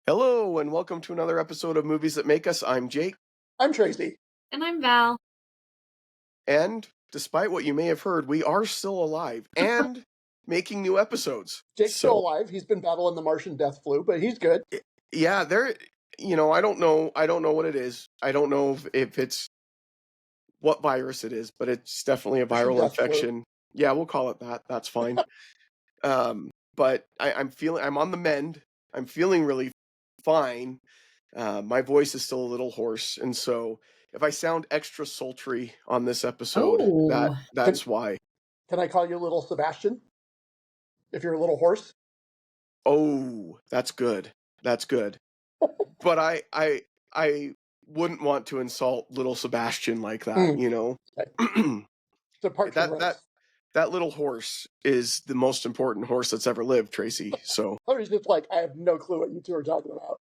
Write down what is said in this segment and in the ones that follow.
Hello, and welcome to another episode of Movies That Make Us. I'm Jake. I'm Tracy. And I'm Val. And despite what you may have heard, we are still alive and making new episodes. Jake's still alive. He's been battling the Martian death flu, but he's good. Yeah, I don't know what it is. I don't know if it's what virus it is, but it's definitely a viral infection. Yeah, we'll call it that. That's fine. But I'm on the mend. I'm feeling really fine. My voice is still a little hoarse, and so if I sound extra sultry on this episode, that's why. Can I call you Little Sebastian? If you're a little hoarse? Oh, that's good. That's good. But I wouldn't want to insult little Sebastian like that, you know. Okay. That little horse is the most important horse that's ever lived, Tracy. So I was just like, I have no clue what you two are talking about.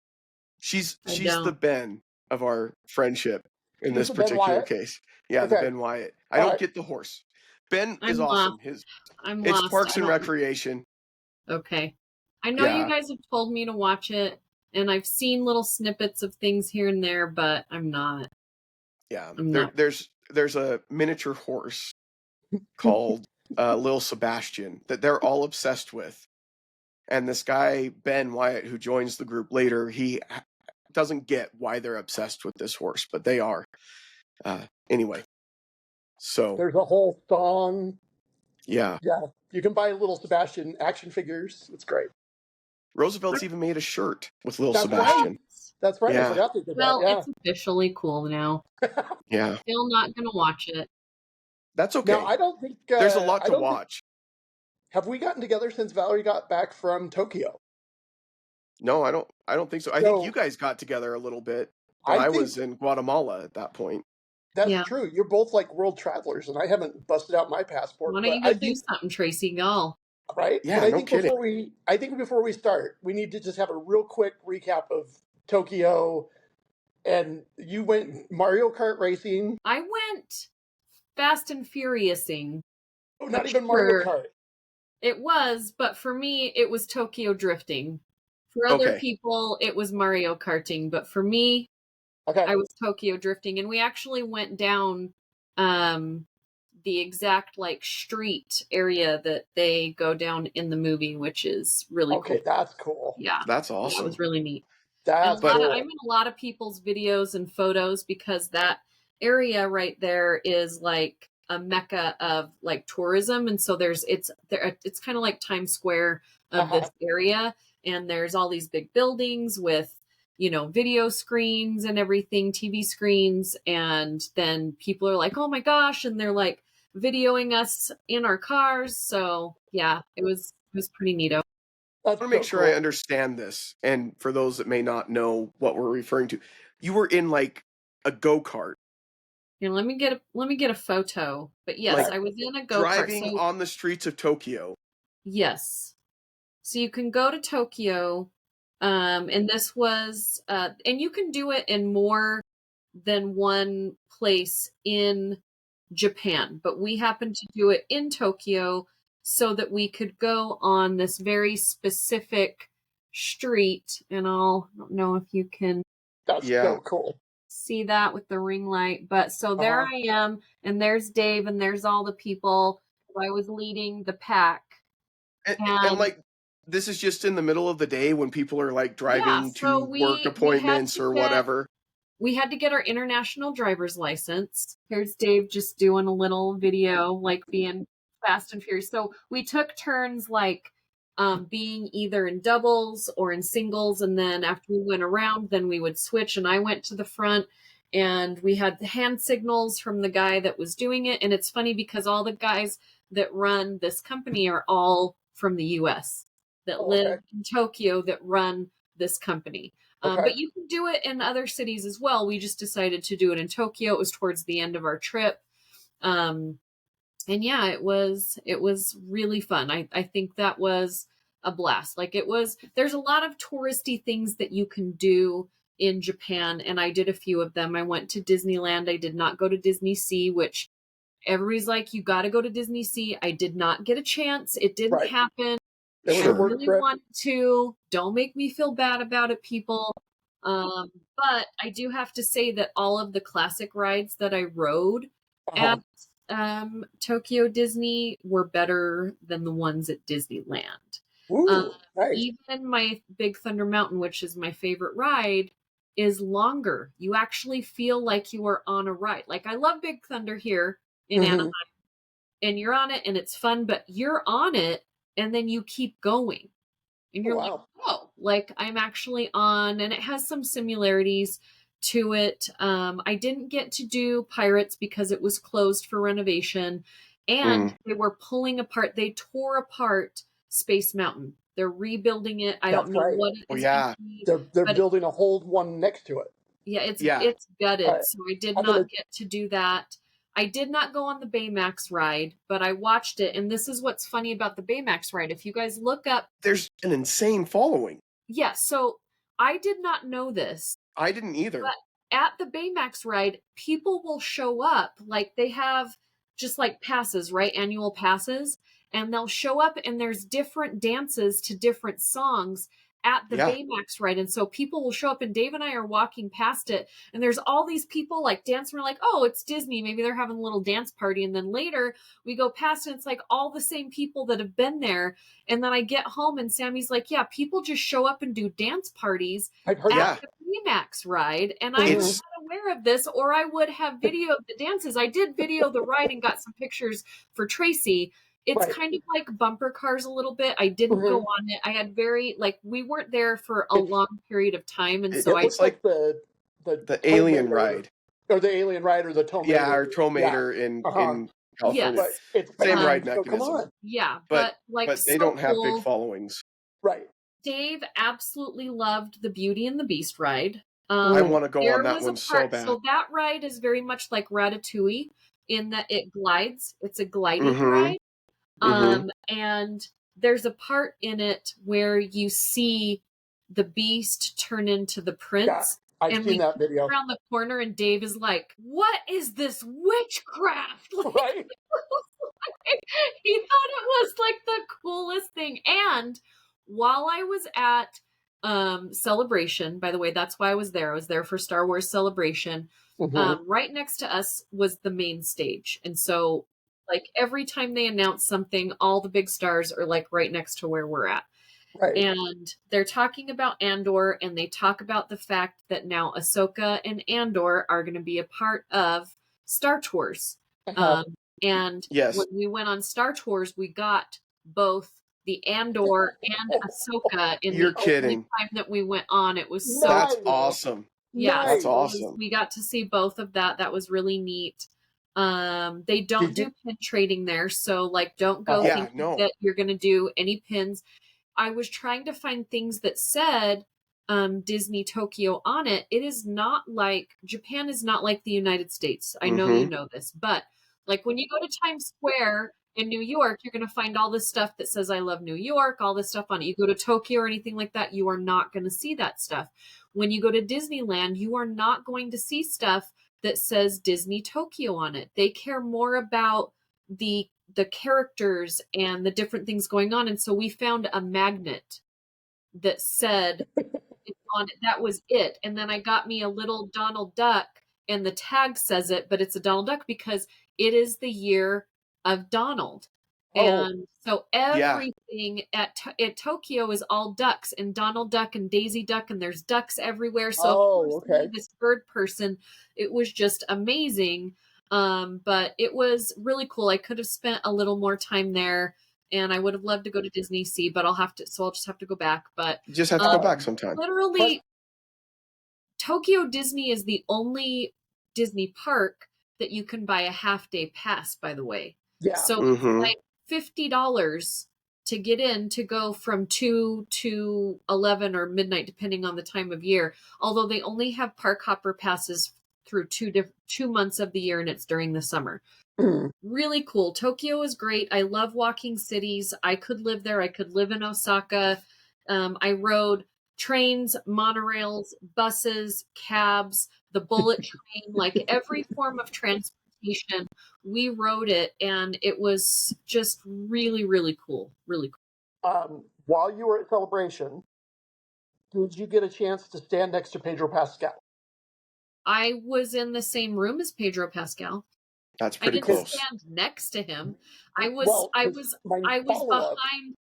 She's the Ben of our friendship in this particular case. Yeah, okay. The Ben Wyatt. I don't get the horse. Ben is awesome. It's Parks and Recreation. Okay. I know you guys have told me to watch it, and I've seen little snippets of things here and there, but I'm not. Yeah, there's a miniature horse called Lil Sebastian that they're all obsessed with. And this guy, Ben Wyatt, who joins the group later, he doesn't get why they're obsessed with this horse, but they are. Anyway, so there's a whole song. Yeah. You can buy Little Sebastian action figures. It's great. Roosevelt's even made a shirt with Little Sebastian. Right. That's right. Yeah. I forgot they did that. Yeah. It's officially cool now. Yeah. Still not going to watch it. That's okay. No, I don't think there's a lot to watch. Have we gotten together since Valerie got back from Tokyo? No, I don't think so. I think you guys got together a little bit, but I was in Guatemala at that point. That's true. You're both like world travelers, and I haven't busted out my passport. Why don't you go do something, Tracy? Go. Right? Yeah, but I think before we start, we need to just have a real quick recap of Tokyo. And you went Mario Kart racing. I went Fast and Furiousing. Oh, not even Mario Kart. It was, but for me, it was Tokyo drifting. For other people, it was Mario Karting, but for me, I was Tokyo drifting. And we actually went down the exact street area that they go down in the movie, which is really cool. Okay, that's cool. Yeah. That's awesome. That was really neat. That's cool. I'm in a lot of people's videos and photos because that area right there is like a mecca of tourism, and so it's kind of like Times Square of this area, and there's all these big buildings with video screens and everything, TV screens, and then people are like, oh my gosh, and they're like videoing us in our cars. So yeah, it was pretty neato. I want to make sure I understand this, and for those that may not know what we're referring to, you were in a go-kart. Here, let me get a photo. But yes, I was in a go-kart. Driving on the streets of Tokyo. Yes. So you can go to Tokyo, and this was, and you can do it in more than one place in Japan, but we happened to do it in Tokyo so that we could go on this very specific street, and I don't know if you can so cool. See that with the ring light, but so there I am, and there's Dave, and there's all the people. I was leading the pack, and this is just in the middle of the day when people are driving to work appointments or whatever. We had to get our international driver's license. Here's Dave just doing a little video, being fast and furious. So we took turns, being either in doubles or in singles, and then after we went around, then we would switch, and I went to the front, and we had the hand signals from the guy that was doing it. And it's funny because all the guys that run this company are all from the US that live in Tokyo that run this company. But you can do it in other cities as well. We just decided to do it in Tokyo. It was towards the end of our trip. And yeah, it was really fun. I think that was a blast. Like there's a lot of touristy things that you can do in Japan, and I did a few of them. I went to Disneyland. I did not go to Disney Sea, which everybody's like, you got to go to Disney Sea. I did not get a chance. It didn't happen. It was I a work really trip. want to. Don't make me feel bad about it, people. But I do have to say that all of the classic rides that I rode at Tokyo Disney were better than the ones at Disneyland. Ooh, nice. Even my Big Thunder Mountain, which is my favorite ride, is longer. You actually feel like you are on a ride. Like, I love Big Thunder here in Anaheim, and you're on it and it's fun, but you're on it and then you keep going. And you're like, oh, like I'm actually on, and it has some similarities to it. I didn't get to do Pirates because it was closed for renovation, and they were pulling apart. They tore apart Space Mountain. They're rebuilding it. I don't know what it is. Yeah. They're building a whole one next to it. Yeah, it's gutted. So I did not get to do that. I did not go on the Baymax ride, but I watched it. And this is what's funny about the Baymax ride. If you guys look up, there's an insane following. Yeah. So I did not know this. I didn't either. But at the Baymax ride, people will show up. Like they have just like passes, right? Annual passes. And they'll show up and there's different dances to different songs at the Baymax ride. And so people will show up, and Dave and I are walking past it, and there's all these people like dancing. We're like, oh, it's Disney. Maybe they're having a little dance party. And then later we go past and it's like all the same people that have been there. And then I get home and Sammy's like, yeah, people just show up and do dance parties at the Baymax ride. And I'm not aware of this, or I would have videoed the dances. I did video the ride and got some pictures for Tracy. It's kind of like bumper cars a little bit. I didn't go on it. I had we weren't there for a long period of time. And so it's like the alien ride. Or the alien ride or the Tomater. Yeah, or Tomater in California. Yes. It's same ride mechanism. So come on. Yeah, but they so don't have cool. big followings. Right. Dave absolutely loved the Beauty and the Beast ride. I want to go on that one so bad. So that ride is very much like Ratatouille in that it glides. It's a gliding ride. And there's a part in it where you see the Beast turn into the prince. Yeah, I've seen that video. Around the corner, and Dave is like, "What is this witchcraft?" Right. He thought it was like the coolest thing. And while I was at Celebration, by the way, that's why I was there. I was there for Star Wars Celebration. Right next to us was the main stage, and so. Like every time they announce something, all the big stars are like right next to where we're at. Right. And they're talking about Andor, and they talk about the fact that now Ahsoka and Andor are going to be a part of Star Tours. And when we went on Star Tours, we got both the Andor and Ahsoka in the only time that we went on. It was so That's cool. awesome. Yeah, that's awesome. We got to see both of that. That was really neat. They don't do pin trading there, so like don't go thinking that you're going to do any pins. I was trying to find things that said Disney Tokyo on it. It is not like Japan is not like the United States. I know you know this, but like when you go to Times Square in New York, you're going to find all this stuff that says I love New York, all this stuff on it. You go to Tokyo or anything like that, you are not going to see that stuff. When you go to Disneyland, you are not going to see stuff that says Disney Tokyo on it. They care more about the characters and the different things going on. And so we found a magnet that said on it. That was it. And then I got me a little Donald Duck, and the tag says it, but it's a Donald Duck because it is the year of Donald. And so everything at Tokyo is all ducks, and Donald Duck and Daisy Duck, and there's ducks everywhere. So this bird person, it was just amazing. But it was really cool. I could have spent a little more time there, and I would have loved to go to Disney Sea, but I'll just have to go back. But you just have to go back sometime. Literally, Tokyo Disney is the only Disney park that you can buy a half-day pass, by the way. Yeah. So it's like $50 to get in to go from 2 to 11 or midnight, depending on the time of year. Although they only have park hopper passes through 2 months of the year, and it's during the summer. Really cool. Tokyo is great. I love walking cities. I could live there. I could live in Osaka. I rode trains, monorails, buses, cabs, the bullet train, like every form of transportation. We rode it, and it was just really, really cool. Really cool. While you were at Celebration, did you get a chance to stand next to Pedro Pascal? I was in the same room as Pedro Pascal. That's I pretty didn't close. stand next to him. I was Well, I 'cause was my I was follow-up, behind.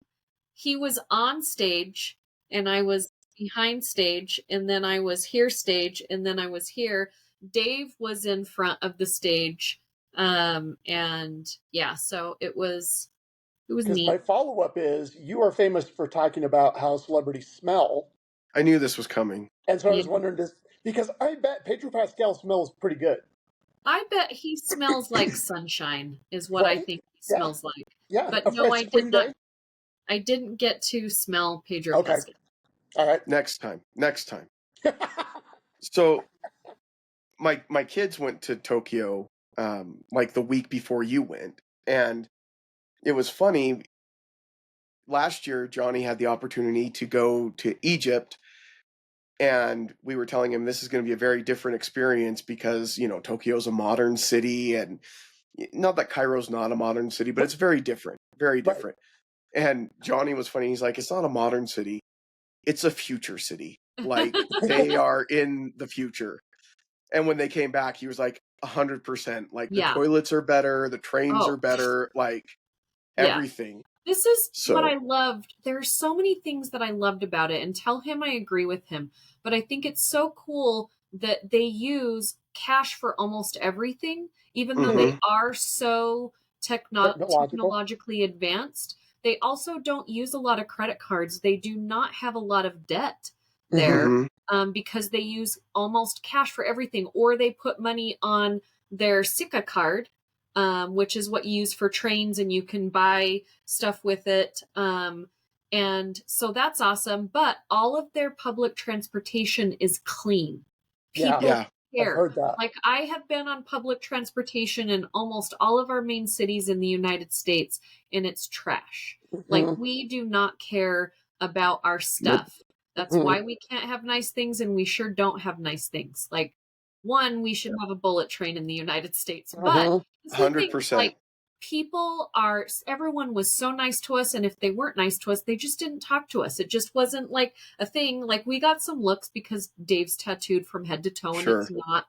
He was on stage, and I was behind stage, and then I was here stage, and then I was here. Dave was in front of the stage. And yeah, so it was because neat. my follow-up is you are famous for talking about how celebrities smell. I knew this was coming. And so I was Yeah. wondering this, because I bet Pedro Pascal smells pretty good. I bet he smells like sunshine is what I Right? think he Yeah. smells like. Yeah. But A no, fresh spring day. I didn't get to smell Pedro Okay. Pascal. All right. Next time. So my kids went to Tokyo like the week before you went, and it was funny. Last year, Johnny had the opportunity to go to Egypt, and we were telling him this is going to be a very different experience because, you know, Tokyo's a modern city, and not that Cairo's not a modern city, but it's very different, very Right. different. And Johnny was funny. He's like, it's not a modern city, it's a future city. Like, they are in the future. And when they came back, he was like, 100%. Like, the Yeah. toilets are better, the trains Oh. are better, like Yeah. everything. This is what So I loved. There are so many things that I loved about it, and tell him I agree with him. But I think it's so cool that they use cash for almost everything, even though they mhm, are so Technological. technologically advanced. They also don't use a lot of credit cards. They do not have a lot of debt there, mhm, because they use almost cash for everything, or they put money on their Sika card, which is what you use for trains, and you can buy stuff with it. And so that's awesome. But all of their public transportation is clean. Yeah. People yeah, I've care. heard that. Like, I have been on public transportation in almost all of our main cities in the United States, and it's trash. Like, Mhm. we do not care about our stuff. That's Mhm. why we can't have nice things, and we sure don't have nice things. Like, one, we should have a bullet train in the United States. But Mhm. this is the thing, 100%. like, everyone was so nice to us, and if they weren't nice to us, they just didn't talk to us. It just wasn't like a thing. Like, we got some looks because Dave's tattooed from head to toe, and Sure. it's not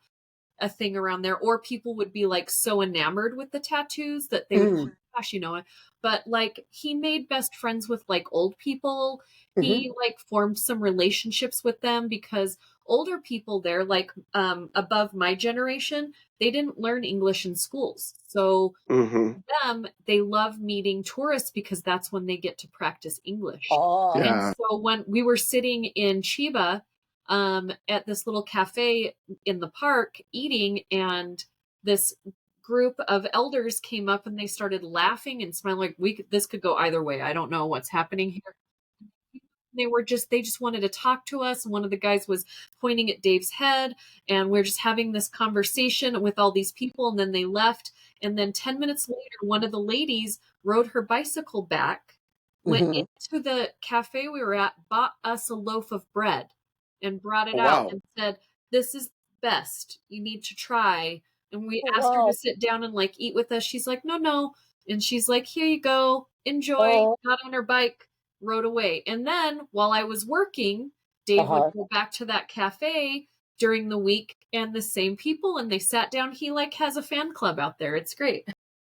a thing around there. Or people would be like so enamored with the tattoos that they would, oh my gosh, you know it. But like, he made best friends with like old people. He like formed some relationships with them, because older people there, like above my generation, they didn't learn English in schools. So Mhm. them, they love meeting tourists because that's when they get to practice English. Ah. And Yeah. so when we were sitting in Chiba, at this little cafe in the park eating, and this group of elders came up and they started laughing and smiling, like, this could go either way. I don't know what's happening here. They just wanted to talk to us. And one of the guys was pointing at Dave's head, and we're just having this conversation with all these people. And then they left. And then 10 minutes later, one of the ladies rode her bicycle back, went Mhm. into the cafe we were at, bought us a loaf of bread, and brought it Oh, out wow. and said, "This is best. You need to try." And we Oh, asked her wow. to sit down and like eat with us. She's like, "No, no." And she's like, "Here you go. Enjoy." Oh. Got on her bike, rode away. And then while I was working, Dave would go back to that cafe during the week, and the same people, and they sat down. He like has a fan club out there. It's great.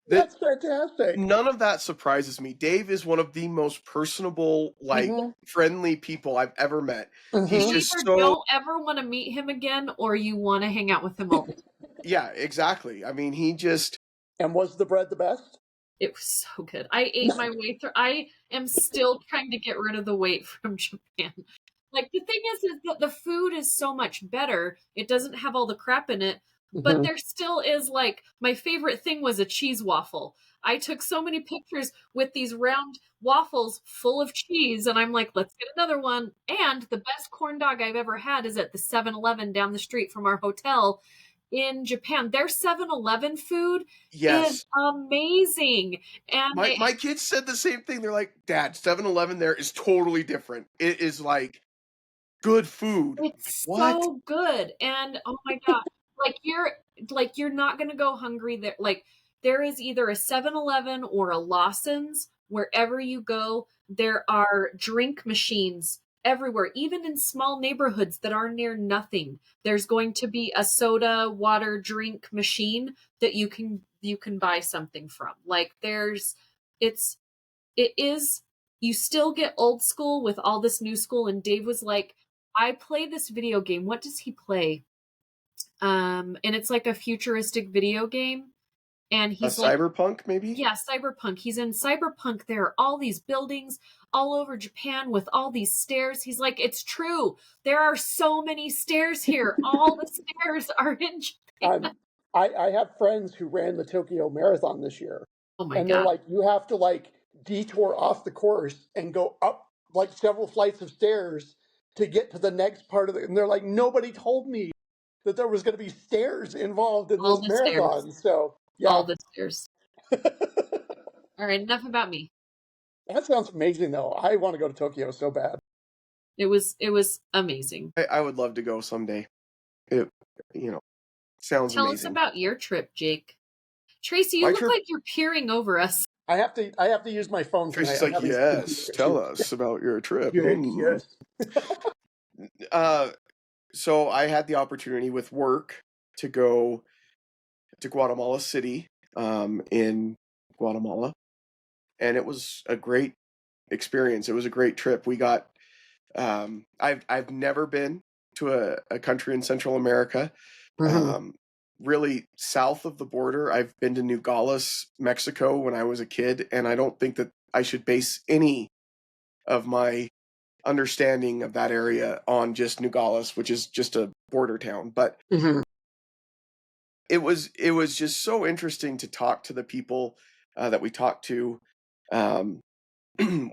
That's fantastic. None of that surprises me. Dave is one of the most personable, like, Mhm. friendly people I've ever met. He's You Mhm. just either so don't ever want to meet him again, or you want to hang out with him all the time. yeah, exactly. I mean, he just And was the bread the best? It was so good. I ate my way through. I am still trying to get rid of the weight from Japan. Like, the thing is that the food is so much better. It doesn't have all the crap in it, but Mhm. there still is, like, my favorite thing was a cheese waffle. I took so many pictures with these round waffles full of cheese, and I'm like, let's get another one. And the best corn dog I've ever had is at the 7-Eleven down the street from our hotel. in Japan. Their 7-Eleven food Yes. is amazing. And My kids said the same thing. They're like, Dad, 7-Eleven there is totally different. It is like good food. it's What? so good. And oh my god, you're not gonna go hungry there. Like there is either a 7-Eleven or a Lawson's. Wherever you go, there are drink machines everywhere, even in small neighborhoods that are near nothing. There's going to be a soda water drink machine that you can buy something from. Like it is you still get old school with all this new school. And Dave was like, I play this video game. What does he play? And it's like a futuristic video game. And A he's like, cyberpunk, maybe? yeah, cyberpunk. He's in cyberpunk. There are all these buildings all over Japan with all these stairs. He's like, it's true. There are so many stairs here. All the stairs are in Japan. I have friends who ran the Tokyo Marathon this year, Oh my and they're god. like, you have to like detour off the course and go up like several flights of stairs to get to the next part of it. And they're like, nobody told me that there was going to be stairs involved in All this the stairs. marathon. So yeah, All the stairs. All right, enough about me. that sounds amazing though. I want to go to Tokyo so bad. It was amazing. I would love to go someday. It, sounds Tell amazing. us about your trip, Jake. Tracy, you My look trip- like you're peering over us. I have to use my phone tonight. Tracy's I'm like, having some yes, computer tell issues. us about your trip. Yes. So I had the opportunity with work to go to Guatemala City, in Guatemala, and it was a great experience. It was a great trip. We got, I've never been to a country in Central America. Really south of the border, I've been to Nogales, Mexico when I was a kid, and I don't think that I should base any of my understanding of that area on just Nogales, which is just a border town. But it was just so interesting to talk to the people that we talked to.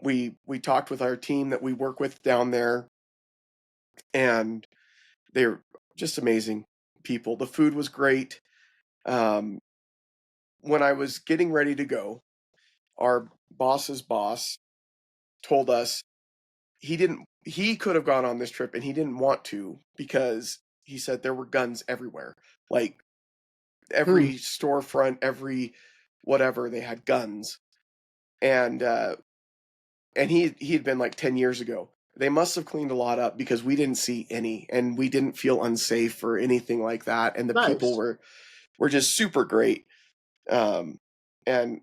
We talked with our team that we work with down there, and they're just amazing people. The food was great. When I was getting ready to go, our boss's boss told us he could have gone on this trip and he didn't want to because he said there were guns everywhere. Like every storefront, every whatever, they had guns. And he'd been like 10 years ago. They must have cleaned a lot up because we didn't see any, and we didn't feel unsafe or anything like that. And the people were just super great. And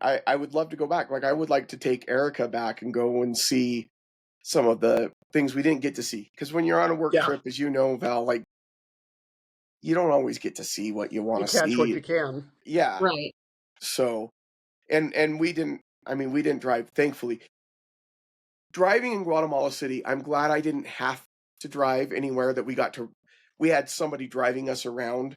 I would love to go back. Like I would like to take Erica back and go and see some of the things we didn't get to see. Because when you're on a work trip, as you know, Val, like you don't always get to see what you want to see. You catch what you can. Yeah. Right. So, and we didn't drive, thankfully. Driving in Guatemala City, I'm glad I didn't have to drive anywhere that we had somebody driving us around.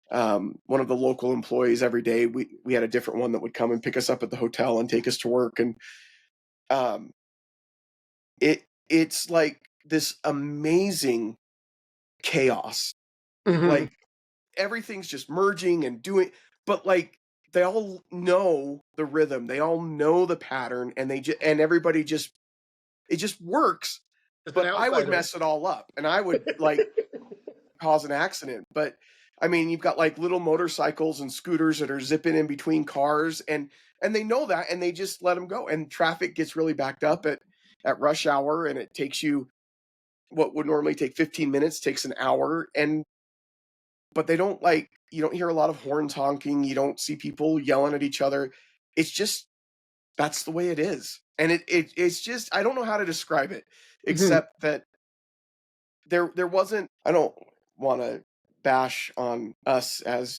One of the local employees every day, we had a different one that would come and pick us up at the hotel and take us to work. And it's like this amazing chaos. Like everything's just merging and doing, but like they all know the rhythm, they all know the pattern, and everybody it just works. But I would mess it all up, and I would like cause an accident. But I mean, you've got like little motorcycles and scooters that are zipping in between cars, and they know that, and they just let them go. And traffic gets really backed up at rush hour, and it takes you what would normally take 15 minutes takes an hour. But they don't you don't hear a lot of horns honking. You don't see people yelling at each other. It's just that's the way it is, and it's just I don't know how to describe it except that there wasn't. I don't want to bash on us as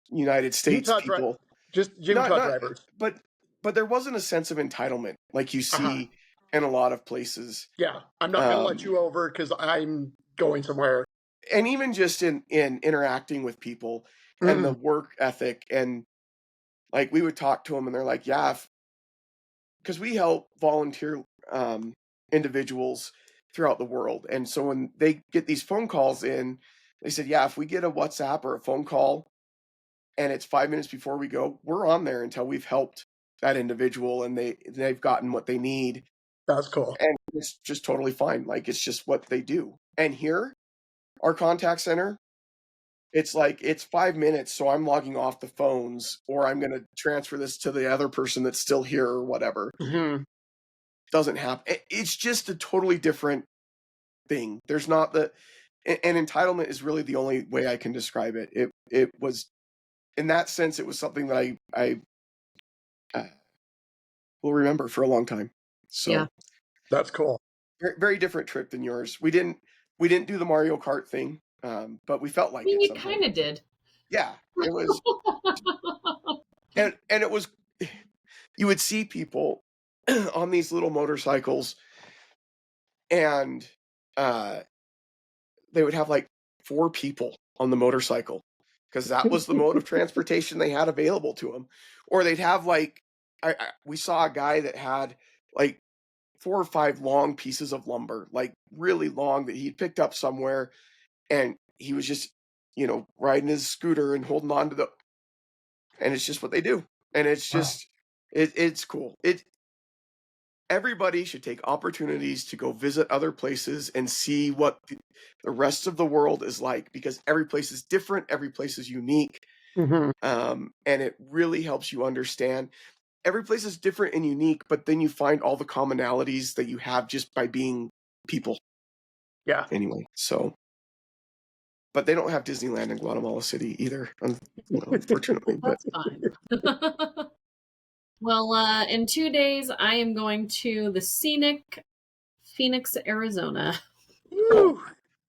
United States people, just Utah drivers, but there wasn't a sense of entitlement like you see in a lot of places. Yeah, I'm not going to let you over because I'm going somewhere. And even just in interacting with people and the work ethic, and like we would talk to them and they're like, yeah, because we help volunteer individuals throughout the world. And so when they get these phone calls in They said, yeah, if we get a WhatsApp or a phone call and it's 5 minutes before we go, we're on there until we've helped that individual and they've gotten what they need. That's cool. And it's just totally fine. Like, it's just what they do. And here, our contact center, it's like, it's 5 minutes, so I'm logging off the phones, or I'm going to transfer this to the other person that's still here or whatever. Mm-hmm. Doesn't happen. It's just a totally different thing. There's not and entitlement is really the only way I can describe it. It was, in that sense, it was something that I will remember for a long time. So Yeah. That's cool. very, very different trip than yours. We didn't do the Mario Kart thing, but we felt like I mean, it. you kind of did. Yeah, it was, and it was. You would see people on these little motorcycles, and they would have like 4 people on the motorcycle because that was the mode of transportation they had available to them. Or they'd have like, we saw a guy that had like 4 or 5 long pieces of lumber, like really long, that he'd picked up somewhere, and he was just, riding his scooter and holding on to and it's just what they do. And it's just, it's cool. Everybody should take opportunities to go visit other places and see what the rest of the world is like, because every place is different, every place is unique, Mm-hmm. and it really helps you understand. Every place is different and unique, but then you find all the commonalities that you have just by being people. Yeah. Anyway, so, but they don't have Disneyland in Guatemala City either, unfortunately. But That's fine. Well, in 2 days, I am going to the scenic Phoenix, Arizona. Woo!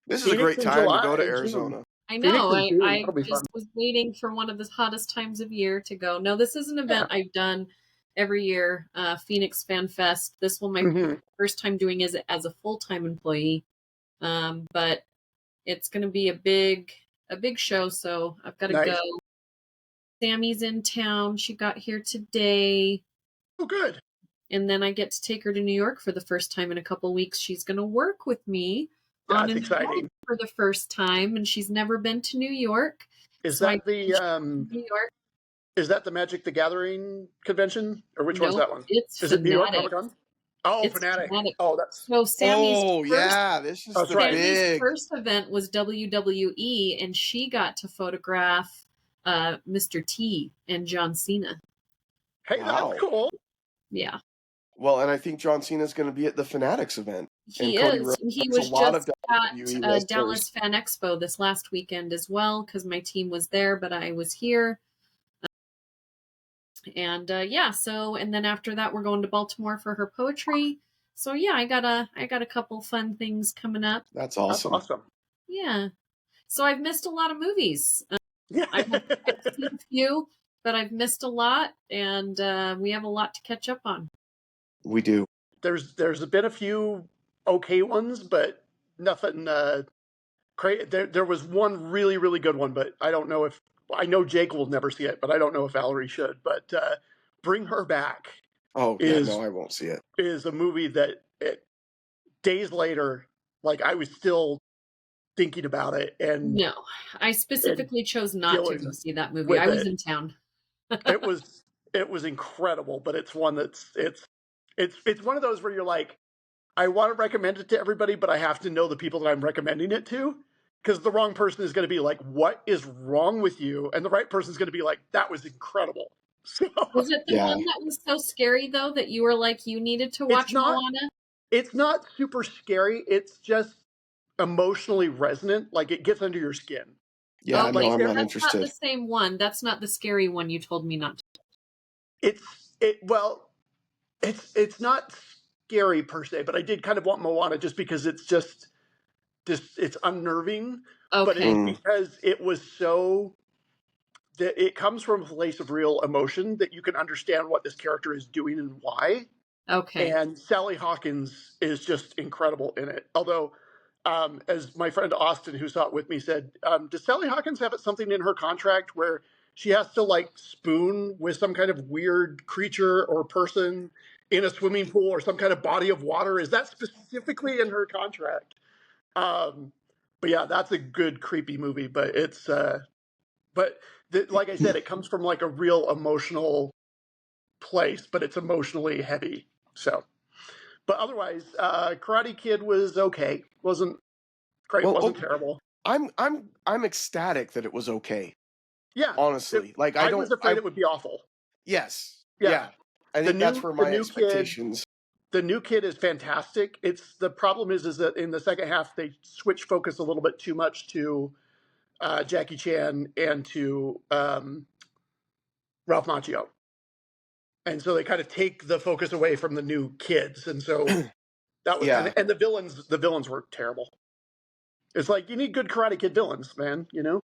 this is a Phoenix great in time to go July to and June. Arizona. I Phoenix know. in June. I That'll be just fun. was waiting for one of the hottest times of year to go. No, this is an event I've done every year. Phoenix Fan Fest. This will my Mm-hmm. first time doing it as a full-time employee. But it's going to be a big show, so I've got to Nice. go. Sammy's in town. She got here today. Oh, good. And then I get to take her to New York for the first time in a couple weeks. She's going to work with me on That's an exciting. event for the first time, and she's never been to New York. Is So that New York? is that the Magic the Gathering convention, or which one's Nope, that one? it's Is it New York Fanatic. Comic Con? Oh, It's Fanatic. Fanatic. Oh, that's So Sammy's This is That's the right. big. first event was WWE, and she got to photograph Mr. T and John Cena. hey, Wow. that's cool. Yeah, Well, and I think John Cena is going to be at the Fanatics event. he And Cody is. Rhodes He has a was lot just of WWE at wrestlers. Dallas Fan Expo this last weekend as well, because my team was there, but I was here. And so and then after that we're going to Baltimore for her poetry. So yeah, I got a couple fun things coming up. That's That's awesome. awesome. Yeah. So I've missed a lot of movies. Yeah. I've seen a few, but I've missed a lot, and we have a lot to catch up on. We do. There's been a few okay ones, but nothing crazy. There was one really, really good one, but I don't know if I know Jake will never see it, but I don't know if Valerie should. But Bring Her Back Oh, yeah, no, I won't see it. is a movie that days later, like I was still thinking about it, and No, I specifically chose not to dealing go see that movie. with I was it. in town. it was incredible, but it's one that's it's one of those where you're like, I want to recommend it to everybody, but I have to know the people that I'm recommending it to, because the wrong person is going to be like, what is wrong with you? And the right person is going to be like, that was incredible. So Was it the Yeah. one that was so scary though that you were like you needed to watch Moana? it's not super scary. It's just emotionally resonant. Like it gets under your skin. Yeah, Okay, no, I'm not that's interested. not the same one. That's not the scary one you told me not to. It's not scary per se, but I did kind of want Moana just because it's unnerving. But Okay. it's because it was so that it comes from a place of real emotion that you can understand what this character is doing and why. Okay. And Sally Hawkins is just incredible in it. Although, as my friend Austin, who saw it with me, said, does Sally Hawkins have something in her contract where she has to like spoon with some kind of weird creature or person in a swimming pool or some kind of body of water? Is that specifically in her contract? But yeah, that's a good creepy movie. But it's like I said, it comes from like a real emotional place, but it's emotionally heavy. So, but otherwise, Karate Kid was okay. Wasn't great. Well, Wasn't terrible. I'm ecstatic that it was okay. Yeah, Honestly, like I was afraid it would be awful. Yes. Yeah. Yeah. I think that's where my expectations. The new kid is fantastic. It's the problem is that in the second half they switch focus a little bit too much to Jackie Chan and to Ralph Macchio, and so they kind of take the focus away from the new kids, and so that was Yeah. and the villains were terrible. It's like you need good Karate Kid villains, man. You know.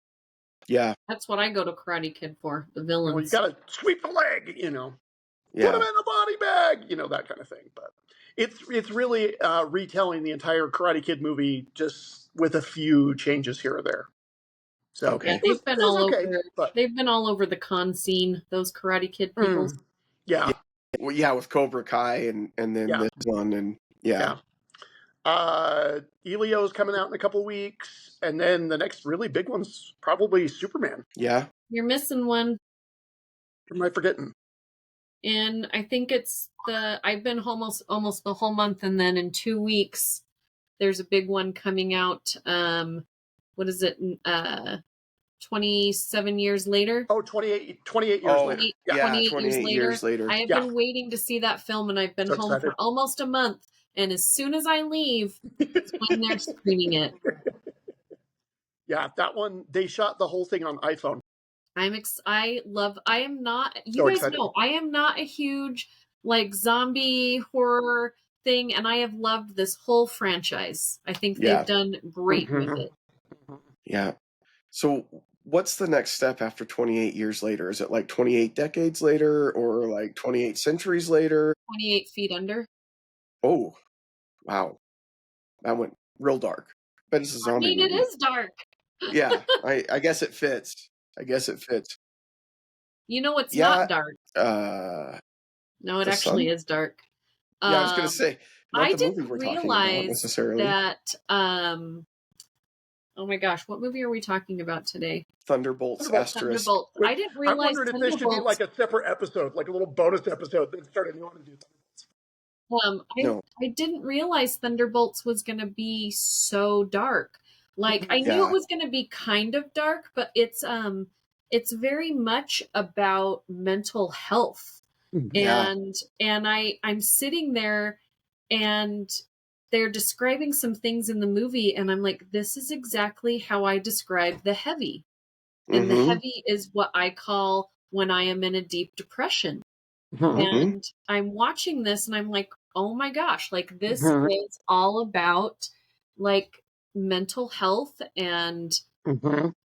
Yeah. That's what I go to Karate Kid for, the villains. Well, you gotta sweep the leg, you know. Yeah. Put him in the body bag, you know, that kind of thing. But it's really retelling the entire Karate Kid movie just with a few changes here or there. So Okay. Yeah, they've been all okay, over. but They've been all over the con scene. Those Karate Kid people. yeah. Well, yeah, with Cobra Kai and then Yeah. this one and yeah. Elio's coming out in a couple weeks, and then the next really big one's probably Superman. Yeah. You're missing one. What am I forgetting? And I think it's I've been almost the whole month, and then in 2 weeks there's a big one coming out. What is it? 27 years later. Oh, 28 years later. Yeah, 28 years later. I have been waiting to see that film, and I've been home for almost a month. And as soon as I leave, it's when they're screening it. Yeah, that one, they shot the whole thing on iPhone. I am not, you guys know, I am not a huge like zombie horror thing, and I have loved this whole franchise. I think they've done great with it. Yeah. So what's the next step after 28 years later? Is it like 28 decades later or like 28 centuries later? 28 feet under. Oh, wow. That went real dark. But it's a zombie movie. It is dark. Yeah, I guess it fits. You know it's not dark. No, it actually is dark. Yeah, I was going to say, I didn't realize that, oh my gosh, what movie are we talking about today? Thunderbolts. Thunderbolts. I didn't realize I wondered if this should be like a separate episode, like a little bonus episode that started you want to do Thunderbolts. I didn't realize Thunderbolts was going to be so dark. Like I knew it was going to be kind of dark, but it's very much about mental health. And I'm sitting there and they're describing some things in the movie, and I'm like, this is exactly how I describe the heavy. And the heavy is what I call when I am in a deep depression. And I'm watching this and I'm like, oh my gosh, like this is all about like mental health and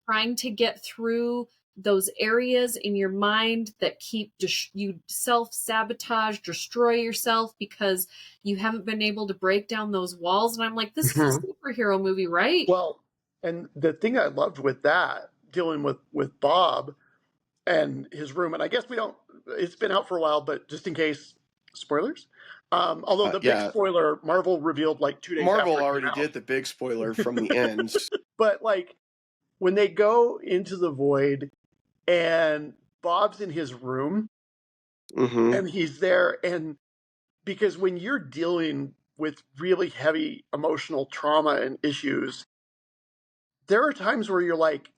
trying to get through those areas in your mind that keep you self-sabotage, destroy yourself because you haven't been able to break down those walls. And I'm like, this is a superhero movie, right? Well, and the thing I loved with that, dealing with Bob and his room, and I guess it's been out for a while, but just in case, spoilers. Although the big spoiler, Marvel revealed like 2 days after. Marvel already did the big spoiler from the end. But like when they go into the void and Bob's in his room and he's there, and because when you're dealing with really heavy emotional trauma and issues, there are times where you're like,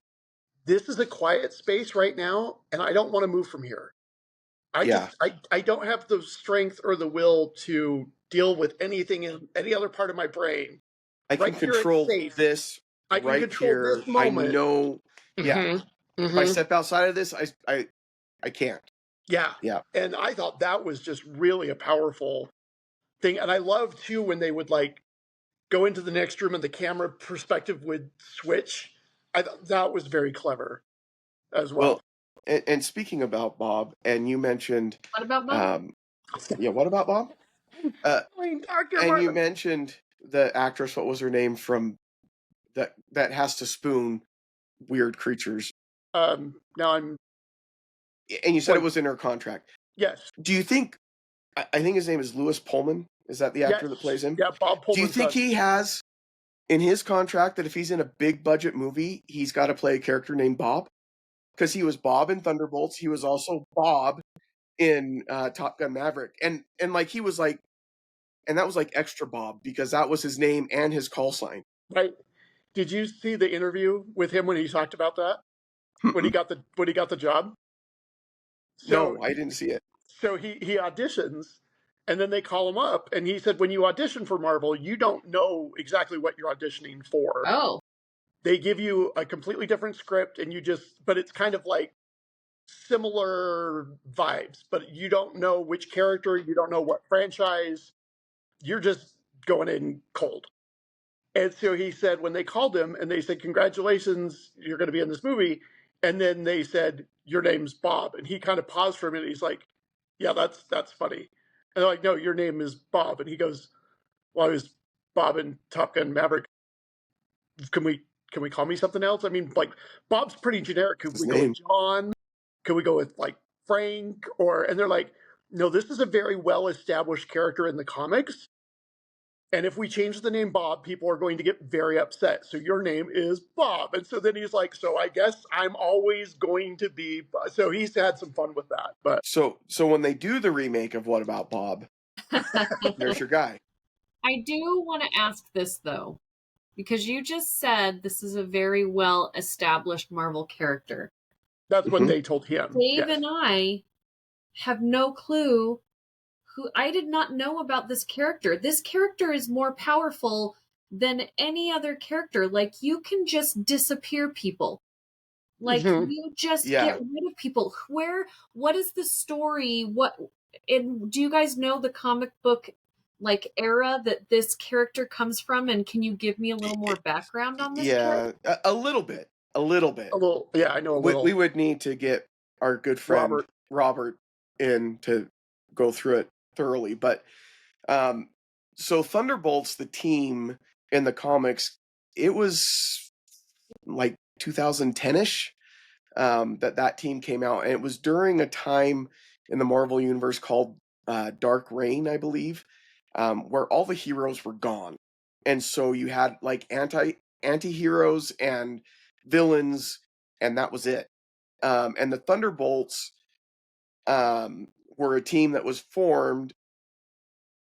this is a quiet space right now, and I don't want to move from here. I don't have the strength or the will to deal with anything in any other part of my brain. I can control this I can control here. this moment. I know. Yeah. If I step outside of this, I can't. Yeah. Yeah. And I thought that was just really a powerful thing. And I love too when they would like go into the next room and the camera perspective would switch. I thought that was very clever as well. And speaking about Bob, and you mentioned what about Bob? What about Bob? And you mentioned the actress. What was her name from that has to spoon weird creatures? Now I'm. And you said it was in her contract. Yes. Do you think? I think his name is Louis Pullman. Is that the actor that plays him? Yeah, Bob Pullman. Do you think he has in his contract that if he's in a big budget movie, he's got to play a character named Bob, because he was Bob in Thunderbolts. He was also Bob in Top Gun Maverick, and like he was like, and that was like extra Bob because that was his name and his call sign. Right? Did you see the interview with him when he talked about that? When he got the job? So No, I didn't see it. so he auditions, and then they call him up, and he said, when you audition for Marvel, you don't know exactly what you're auditioning for. Oh, They give you a completely different script, and but it's kind of like similar vibes, but you don't know which character, you don't know what franchise, you're just going in cold. And so he said, when they called him and they said, congratulations, you're going to be in this movie. And then they said, your name's Bob. And he kind of paused for a minute. He's like, yeah, that's funny. And they're like, no, your name is Bob. And he goes, well, I was Bob in Top Gun Maverick. Can we call me something else? I mean, like, Bob's pretty generic. Could His we go name. with John? Could we go with like Frank? And they're like, no, this is a very well-established character in the comics. And if we change the name Bob, people are going to get very upset. So your name is Bob. And so then he's like, so I guess I'm always going to be. So he's had some fun with that. But So when they do the remake of What About Bob, there's your guy. I do want to ask this though, because you just said this is a very well established Marvel character. that's what they told him. Dave Yes. and I have no clue I did not know about this character. This character is more powerful than any other character. Like, you can just disappear people. Like, you just get rid of people. What is the story? And do you guys know the comic book like era that this character comes from? And can you give me a little more background on this character? A little bit. Yeah, I know a little. We would need to get our good friend Robert in to go through it thoroughly. But so Thunderbolts, the team in the comics, it was like 2010-ish that team came out, and it was during a time in the Marvel universe called Dark Reign, I believe, where all the heroes were gone, and so you had like anti-heroes and villains, and that was it. And the Thunderbolts were a team that was formed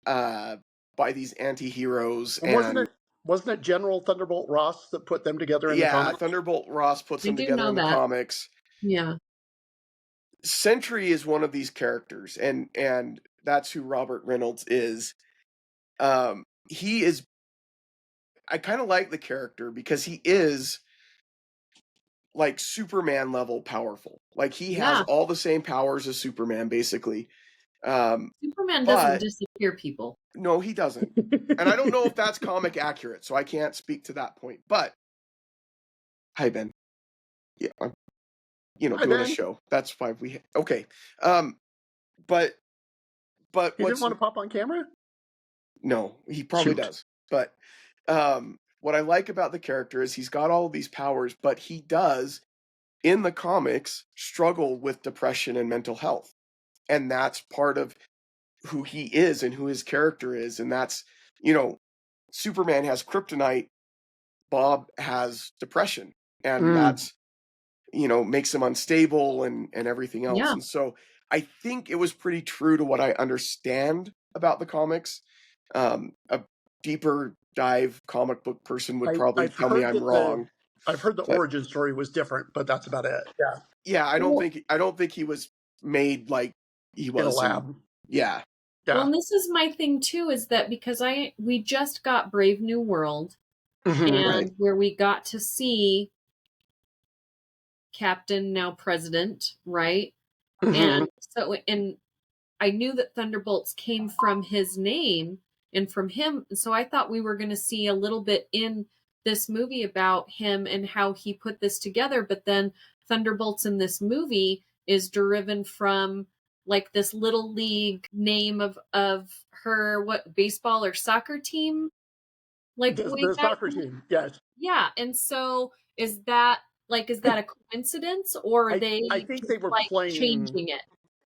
by these anti-heroes. And wasn't it General Thunderbolt Ross that put them together in the comics? Thunderbolt Ross puts them together in the comics. Yeah. Sentry is one of these characters, and that's who Robert Reynolds is. He is. I kind of like the character because he is like Superman level powerful. Like, he has all the same powers as Superman, basically. Superman doesn't disappear people. No, he doesn't. And I don't know if that's comic accurate, so I can't speak to that point. But hi, Ben. Yeah, I'm doing a show. That's why okay. But he didn't want to pop on camera? No, he probably does. But what I like about the character is he's got all of these powers, but he does, in the comics, struggle with depression and mental health. And that's part of who he is and who his character is. And that's, Superman has kryptonite, Bob has depression. And that's, makes him unstable and everything else. Yeah. And so I think it was pretty true to what I understand about the comics. A deeper dive comic book person would probably tell me I'm wrong. I've heard the origin story was different, but that's about it. Yeah. Yeah, I don't think he was made like he was in a lab. Yeah. Well, and this is my thing too, is that because we just got Brave New World, and where we got to see Captain, now President, right? And so, and I knew that Thunderbolts came from his name and from him. So I thought we were going to see a little bit in this movie about him and how he put this together. But then Thunderbolts in this movie is derived from like this little league name of her, baseball or soccer team? Like the soccer team, yes. Yeah. And so is that a coincidence, or I think they were changing it?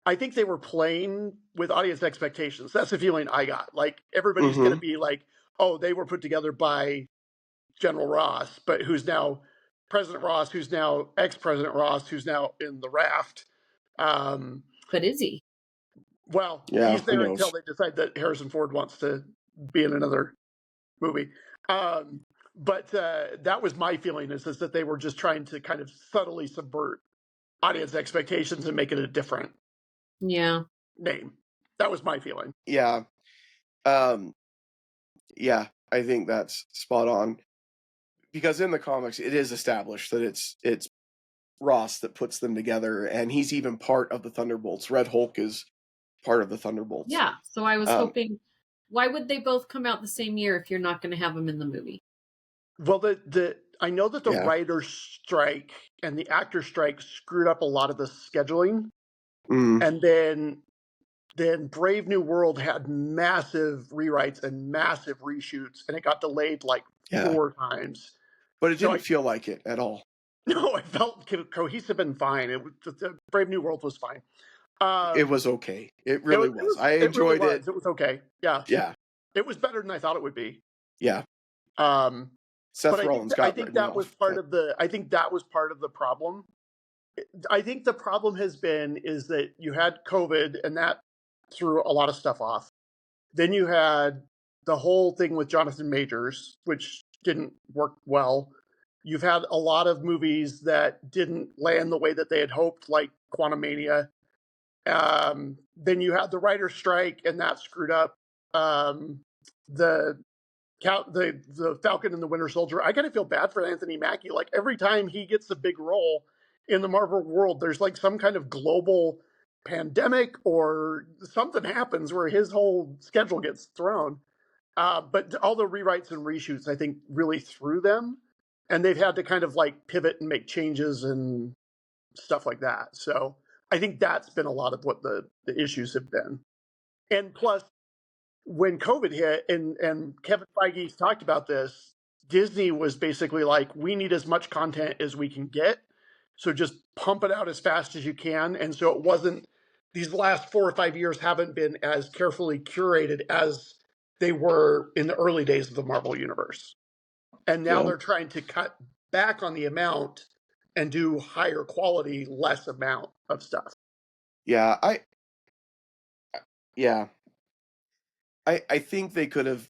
I think they were playing with audience expectations. That's the feeling I got. Like, everybody's going to be like, oh, they were put together by General Ross, but who's now President Ross, who's now ex-President Ross, who's now in the raft. But is he? Well, Yeah, he's who there until knows? they decide that Harrison Ford wants to be in another movie. But that was my feeling is that they were just trying to kind of subtly subvert audience expectations and make it a different name. That was my feeling. Yeah. Yeah, I think that's spot on. Because in the comics, it is established that it's Ross that puts them together, and he's even part of the Thunderbolts. Red Hulk is part of the Thunderbolts. Yeah, so I was hoping, why would they both come out the same year if you're not going to have them in the movie? Well, I know that the writer's strike and the actor strike screwed up a lot of the scheduling, and then Brave New World had massive rewrites and massive reshoots, and it got delayed like 4 times. But it didn't feel like it at all. No, it felt cohesive and fine. Brave New World was fine. It was okay. It really was. I enjoyed it. It was okay. Yeah. Yeah. It was better than I thought it would be. Yeah. Seth Rollins got I think that was part of the problem. I think the problem has been is that you had COVID and that threw a lot of stuff off. Then you had the whole thing with Jonathan Majors, which didn't work well. You've had a lot of movies that didn't land the way that they had hoped, like Quantumania. Then you had the writer's strike, and that screwed up the Falcon and the Winter Soldier. I kind of feel bad for Anthony Mackie. Like every time he gets a big role in the Marvel world, there's like some kind of global pandemic or something happens where his whole schedule gets thrown. But all the rewrites and reshoots, I think, really threw them, and they've had to kind of like pivot and make changes and stuff like that. So I think that's been a lot of what the issues have been. And plus, when COVID hit, and Kevin Feige's talked about this, Disney was basically like, we need as much content as we can get, so just pump it out as fast as you can. And so it wasn't, these last 4 or 5 years haven't been as carefully curated as they were in the early days of the Marvel Universe. And now they're trying to cut back on the amount and do higher quality, less amount of stuff. Yeah, I think they could have.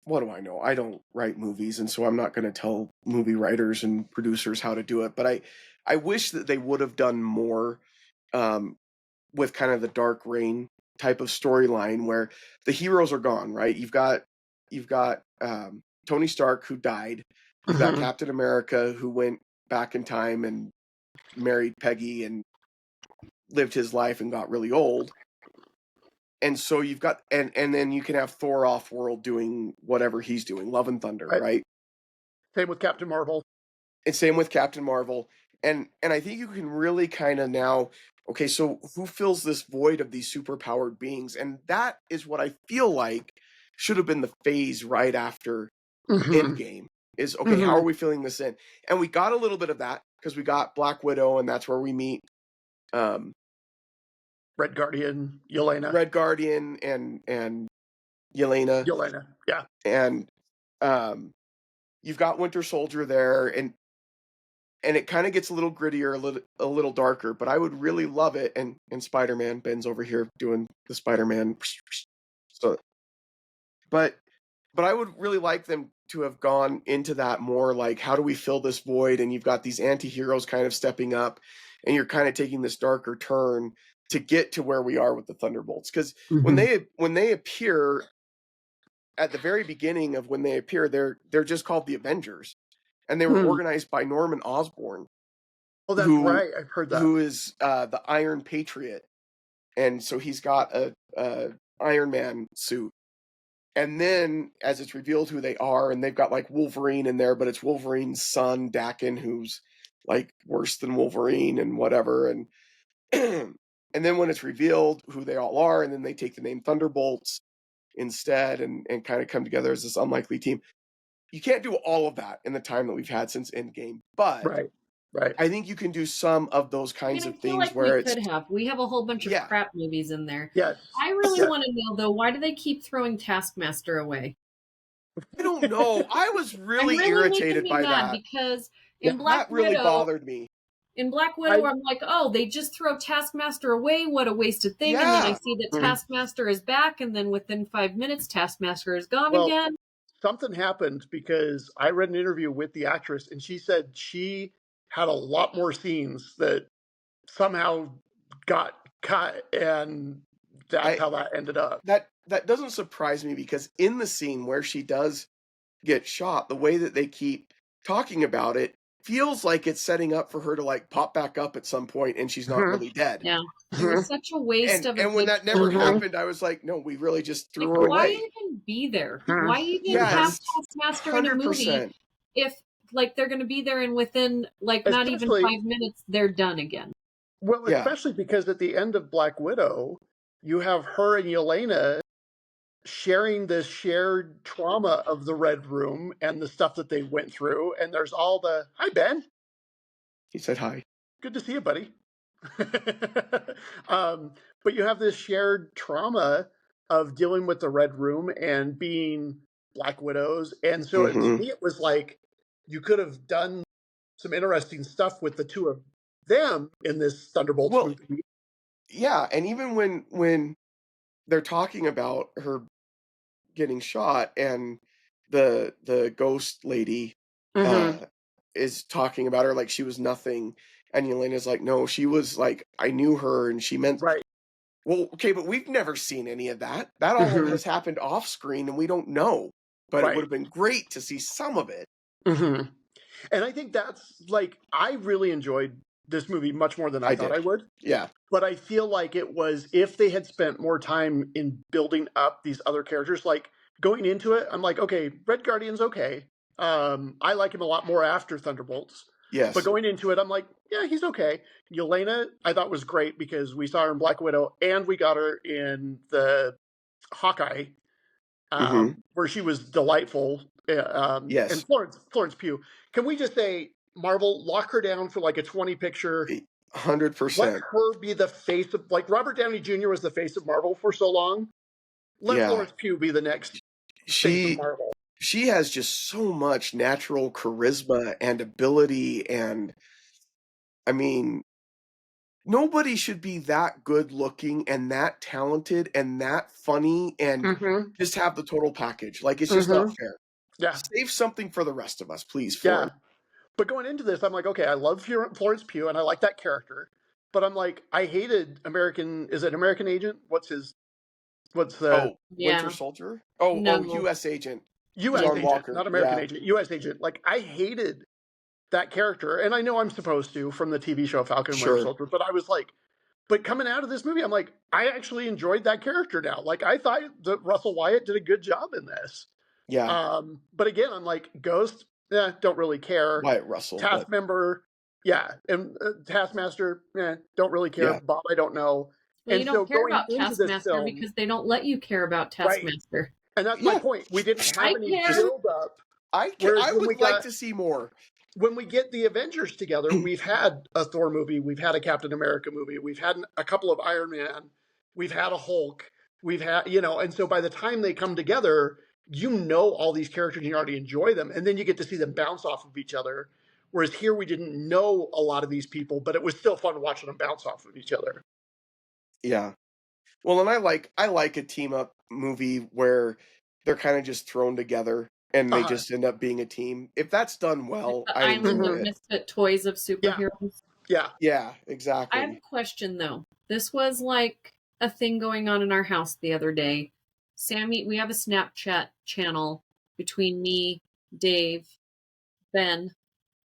What do I know? I don't write movies, and so I'm not going to tell movie writers and producers how to do it. But I wish that they would have done more with kind of the Dark Reign type of storyline where the heroes are gone, right? You've got Tony Stark, who died. You've got Captain America, who went back in time and married Peggy and lived his life and got really old. And so you've got, and then you can have Thor off-world doing whatever he's doing, Love and Thunder, right? Same with Captain Marvel. And same with Captain Marvel. And I think you can really kind of now, okay, so who fills this void of these superpowered beings? And that is what I feel like should have been the phase right after Endgame. Is, okay, how are we filling this in? And we got a little bit of that, because we got Black Widow, and that's where we meet Red Guardian, Yelena. Red Guardian and Yelena. Yelena, yeah. And you've got Winter Soldier there, and it kind of gets a little grittier, a little darker, but I would really love it. And Spider-Man, Ben's over here doing the Spider-Man. So, but I would really like them to have gone into that more, like, how do we fill this void? And you've got these anti-heroes kind of stepping up, and you're kind of taking this darker turn to get to where we are with the Thunderbolts. Because when they appear at the very beginning of when they appear, they're just called the Avengers, and they were organized by Norman Osborn. Oh, that's right. I've heard that. Who is the Iron Patriot, and so he's got a Iron Man suit. And then, as it's revealed who they are, and they've got like Wolverine in there, but it's Wolverine's son, Daken, who's like worse than Wolverine and whatever. And and then when it's revealed who they all are, and then they take the name Thunderbolts instead, and kind of come together as this unlikely team. You can't do all of that in the time that we've had since Endgame, but right. I think you can do some of those kinds of things like where we have a whole bunch of crap movies in there. Yes. I really want to know though, why do they keep throwing Taskmaster away? I don't know. I was I'm really really making irritated me by mad that. because in That really bothered me. I'm like, oh, they just throw Taskmaster away. What a wasted thing. And then I Yeah. see that Taskmaster is back, and then within 5 minutes, Taskmaster is gone Well, again. something happened because I read an interview with the actress, and she said she had a lot more scenes that somehow got cut, and that's I how that ended up. that doesn't surprise me because in the scene where she does get shot, the way that they keep talking about it feels like it's setting up for her to like pop back up at some point and she's not really dead. Yeah. It was such a waste of a And when good that never character. happened, I was like, no, we really just Like, threw her why away. even be there? Why even have Yes. Taskmaster in a movie 100%. if like they're going to be there and within like not even Especially 5 minutes they're done again? well, Yeah. especially because at the end of Black Widow, you have her and Yelena sharing this shared trauma of the Red Room and the stuff that they went through. And there's all the "Hi Ben, He said hi. good to see you, buddy." But you have this shared trauma of dealing with the Red Room and being Black Widows, and so to me it was like you could have done some interesting stuff with the two of them in this Thunderbolts Well, movie. yeah, and even when they're talking about her getting shot and the ghost lady is talking about her like she was nothing, and Yelena's like, no, she was like, I knew her and she meant Right. well, okay, but we've never seen any of that. That all has happened off screen and we don't know. But it would Right. have been great to see some of it. And I think that's like I really enjoyed this movie much more than I thought did. I would. Yeah. But I feel like it was if they had spent more time in building up these other characters, like going into it, I'm like, okay, Red Guardian's okay. I like him a lot more after Thunderbolts. Yes. But going into it, I'm like, yeah, he's okay. Yelena, I thought was great because we saw her in Black Widow and we got her in the Hawkeye, where she was delightful. Yes. And Florence Pugh. Can we just say, Marvel, lock her down for like a 20 picture? 100%. Let her be the face of, like Robert Downey Jr. was the face of Marvel for so long. Let Florence Pugh be the next face of Marvel. She has just so much natural charisma and ability, and I mean, nobody should be that good looking and that talented and that funny and just have the total package. Like, it's just not fair. Yeah. Save something for the rest of us, please, Yeah. Florence. But going into this, I'm like, okay, I love Florence Pugh and I like that character. But I'm like, I hated is it American Agent? What's the Winter Soldier? No. U.S. Agent. U.S. John Agent, Walker. not American Agent. U.S. Agent. Like, I hated that character, and I know I'm supposed to from the TV show Falcon and Winter Soldier, but I was like, but coming out of this movie, I'm like, I actually enjoyed that character now. Like, I thought that Russell Wyatt did a good job in this. Yeah. But again, I'm like, Ghost, don't really care. Wyatt Russell. Taskmaster, and Taskmaster, don't really care. Yeah. Bob, I don't know. Well, and you don't so care going about into this Taskmaster film, because they don't let you care about Taskmaster. Right. And that's my point. We didn't have any build up. I would like to see more. When we get the Avengers together, we've had a Thor movie, we've had a Captain America movie, we've had a couple of Iron Man, we've had a Hulk, we've had, and so by the time they come together, all these characters and you already enjoy them, and then you get to see them bounce off of each other. Whereas here we didn't know a lot of these people, but it was still fun watching them bounce off of each other. Yeah. Well, and I like a team up movie where they're kind of just thrown together and they just end up being a team. If that's done well, I enjoy it. Misfit toys of superheroes. Yeah. Yeah, exactly. I have a question though. This was like a thing going on in our house the other day. Sammy, we have a Snapchat channel between me, Dave, Ben,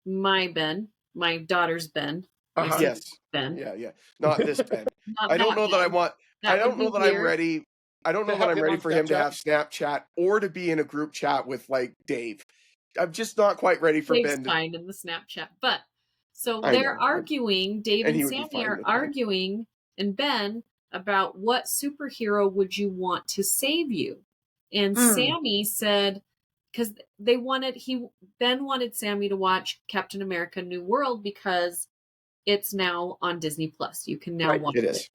my daughter's Ben. Yes. Ben. Yeah. Not this Ben. Not I don't know that I want. I don't know that I'm ready. I don't know that I'm ready for him to have Snapchat or to be in a group chat with like Dave. I'm just not quite ready for Dave's Ben to fine in the Snapchat. But so they're arguing, Dave and Sammy are arguing, and Ben about what superhero would you want to save you? And Sammy said, because Ben wanted Sammy to watch Captain America New World because it's now on Disney Plus. You can now watch it.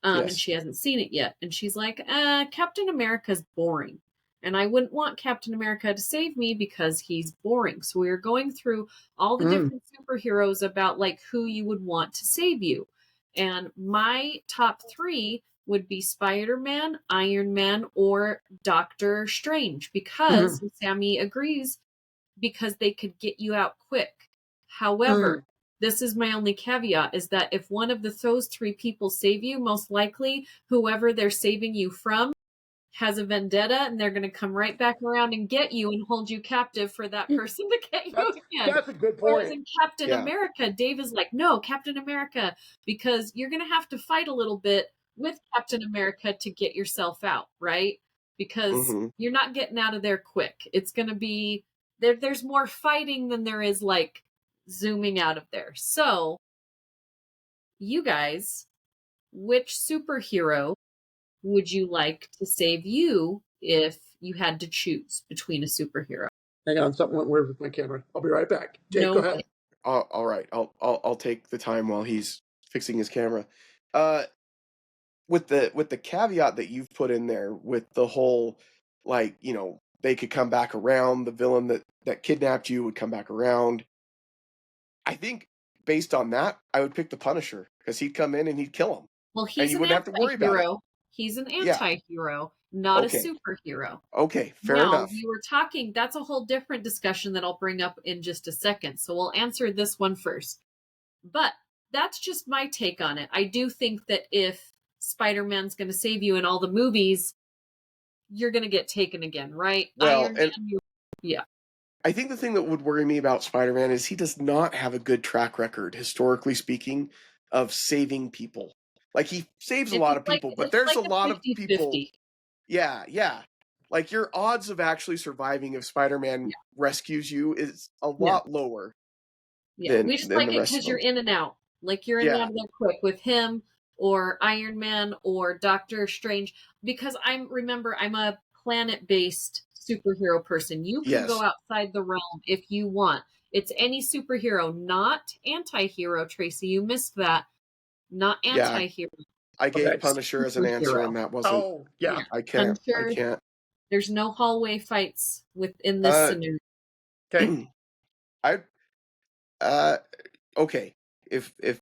And she hasn't seen it yet. And she's like, Captain America's boring. And I wouldn't want Captain America to save me because he's boring. So we were going through all the different superheroes about like who you would want to save you. And my top 3 would be Spider-Man, Iron Man, or Doctor Strange because Sammy agrees because they could get you out quick. However, this is my only caveat is that if one of those 3 people save you, most likely whoever they're saving you from has a vendetta and they're going to come right back around and get you and hold you captive for that person to get you again. That's a good Whereas point. in Captain America, Dave is like, no, Captain America, because you're going to have to fight a little bit with Captain America to get yourself out, right? Because you're not getting out of there quick. It's going to be, there's more fighting than there is like zooming out of there. So, you guys, which superhero would you like to save you if you had to choose between a superhero? Hang on, something went weird with my camera. I'll be right back. Jake, No go ahead. All right. I'll take the time while he's fixing his camera. With the caveat that you've put in there with the whole, like, you know, they could come back around, the villain that kidnapped you would come back around. I think based on that, I would pick the Punisher because he'd come in and he'd kill him. Well, And he's you an wouldn't have to worry about it. anti-hero. He's an Yeah. anti-hero, not Okay. a superhero. Okay, fair Now, enough. we were talking, that's a whole different discussion that I'll bring up in just a second. So we'll answer this one first. But that's just my take on it. I do think that if Spider-Man's going to save you in all the movies, you're going to get taken again, right? Well, Iron and Man, yeah. I think the thing that would worry me about Spider-Man is he does not have a good track record, historically speaking, of saving people. Like, he saves a lot of people, but there's a lot of people. 50-50. Yeah. Like, your odds of actually surviving if Spider-Man rescues you is a lot lower than We just the like it rest of because you're them. in and out. Like you're in and out of there quick with him or Iron Man or Doctor Strange. Because I'm a planet-based superhero person. You can go outside the realm if you want. It's any superhero, not anti-hero, Tracy. You missed that. Not anti-hero. I gave Punisher as an answer, and that wasn't. Oh, yeah. I can't. Punisher, there's no hallway fights within this scenario. Okay. Okay. If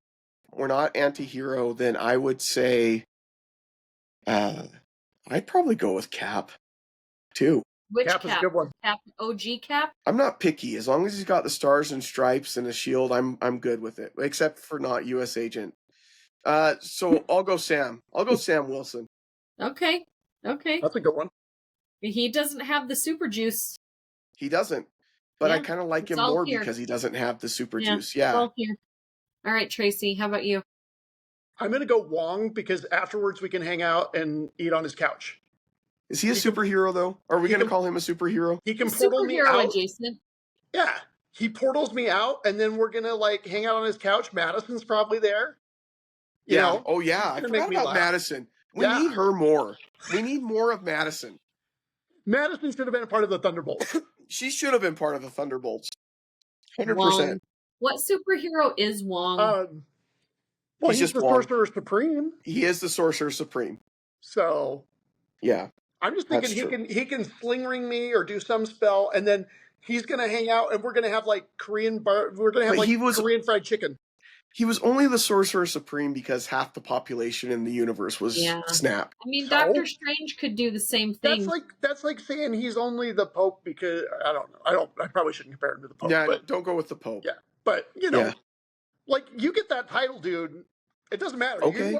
we're not anti-hero, then I would say I'd probably go with Cap too. Which Cap is a good one. Cap, OG Cap? I'm not picky. As long as he's got the stars and stripes and a shield, I'm good with it. Except for not US Agent. So I'll go Sam. I'll go Sam Wilson. Okay. That's a good one. He doesn't have the super juice. He doesn't. But I kind of like him more because he doesn't have the super juice. Yeah. All here. All right, Tracy, how about you? I'm going to go Wong because afterwards we can hang out and eat on his couch. Is he a superhero, though? Are we going to call him a superhero? He can portal me out. Adjacent. Yeah. He portals me out, and then we're going to, like, hang out on his couch. Madison's probably there. You know? Oh, yeah. I forgot about Madison. We need her more. We need more of Madison. Madison should have been a part of the Thunderbolts. She should have been part of the Thunderbolts. 100%. Wong. What superhero is Wong? Well, he's the Sorcerer Supreme. He is the Sorcerer Supreme. So, yeah. I'm just thinking he can sling ring me or do some spell, and then he's gonna hang out, and we're gonna have like Korean Korean fried chicken. He was only the Sorcerer Supreme because half the population in the universe was Snap. I mean, Doctor Strange could do the same thing. That's like saying he's only the Pope because I don't know. I probably shouldn't compare him to the Pope. Yeah, but, don't go with the Pope. Yeah, but you know, like you get that title, dude. It doesn't matter. Okay.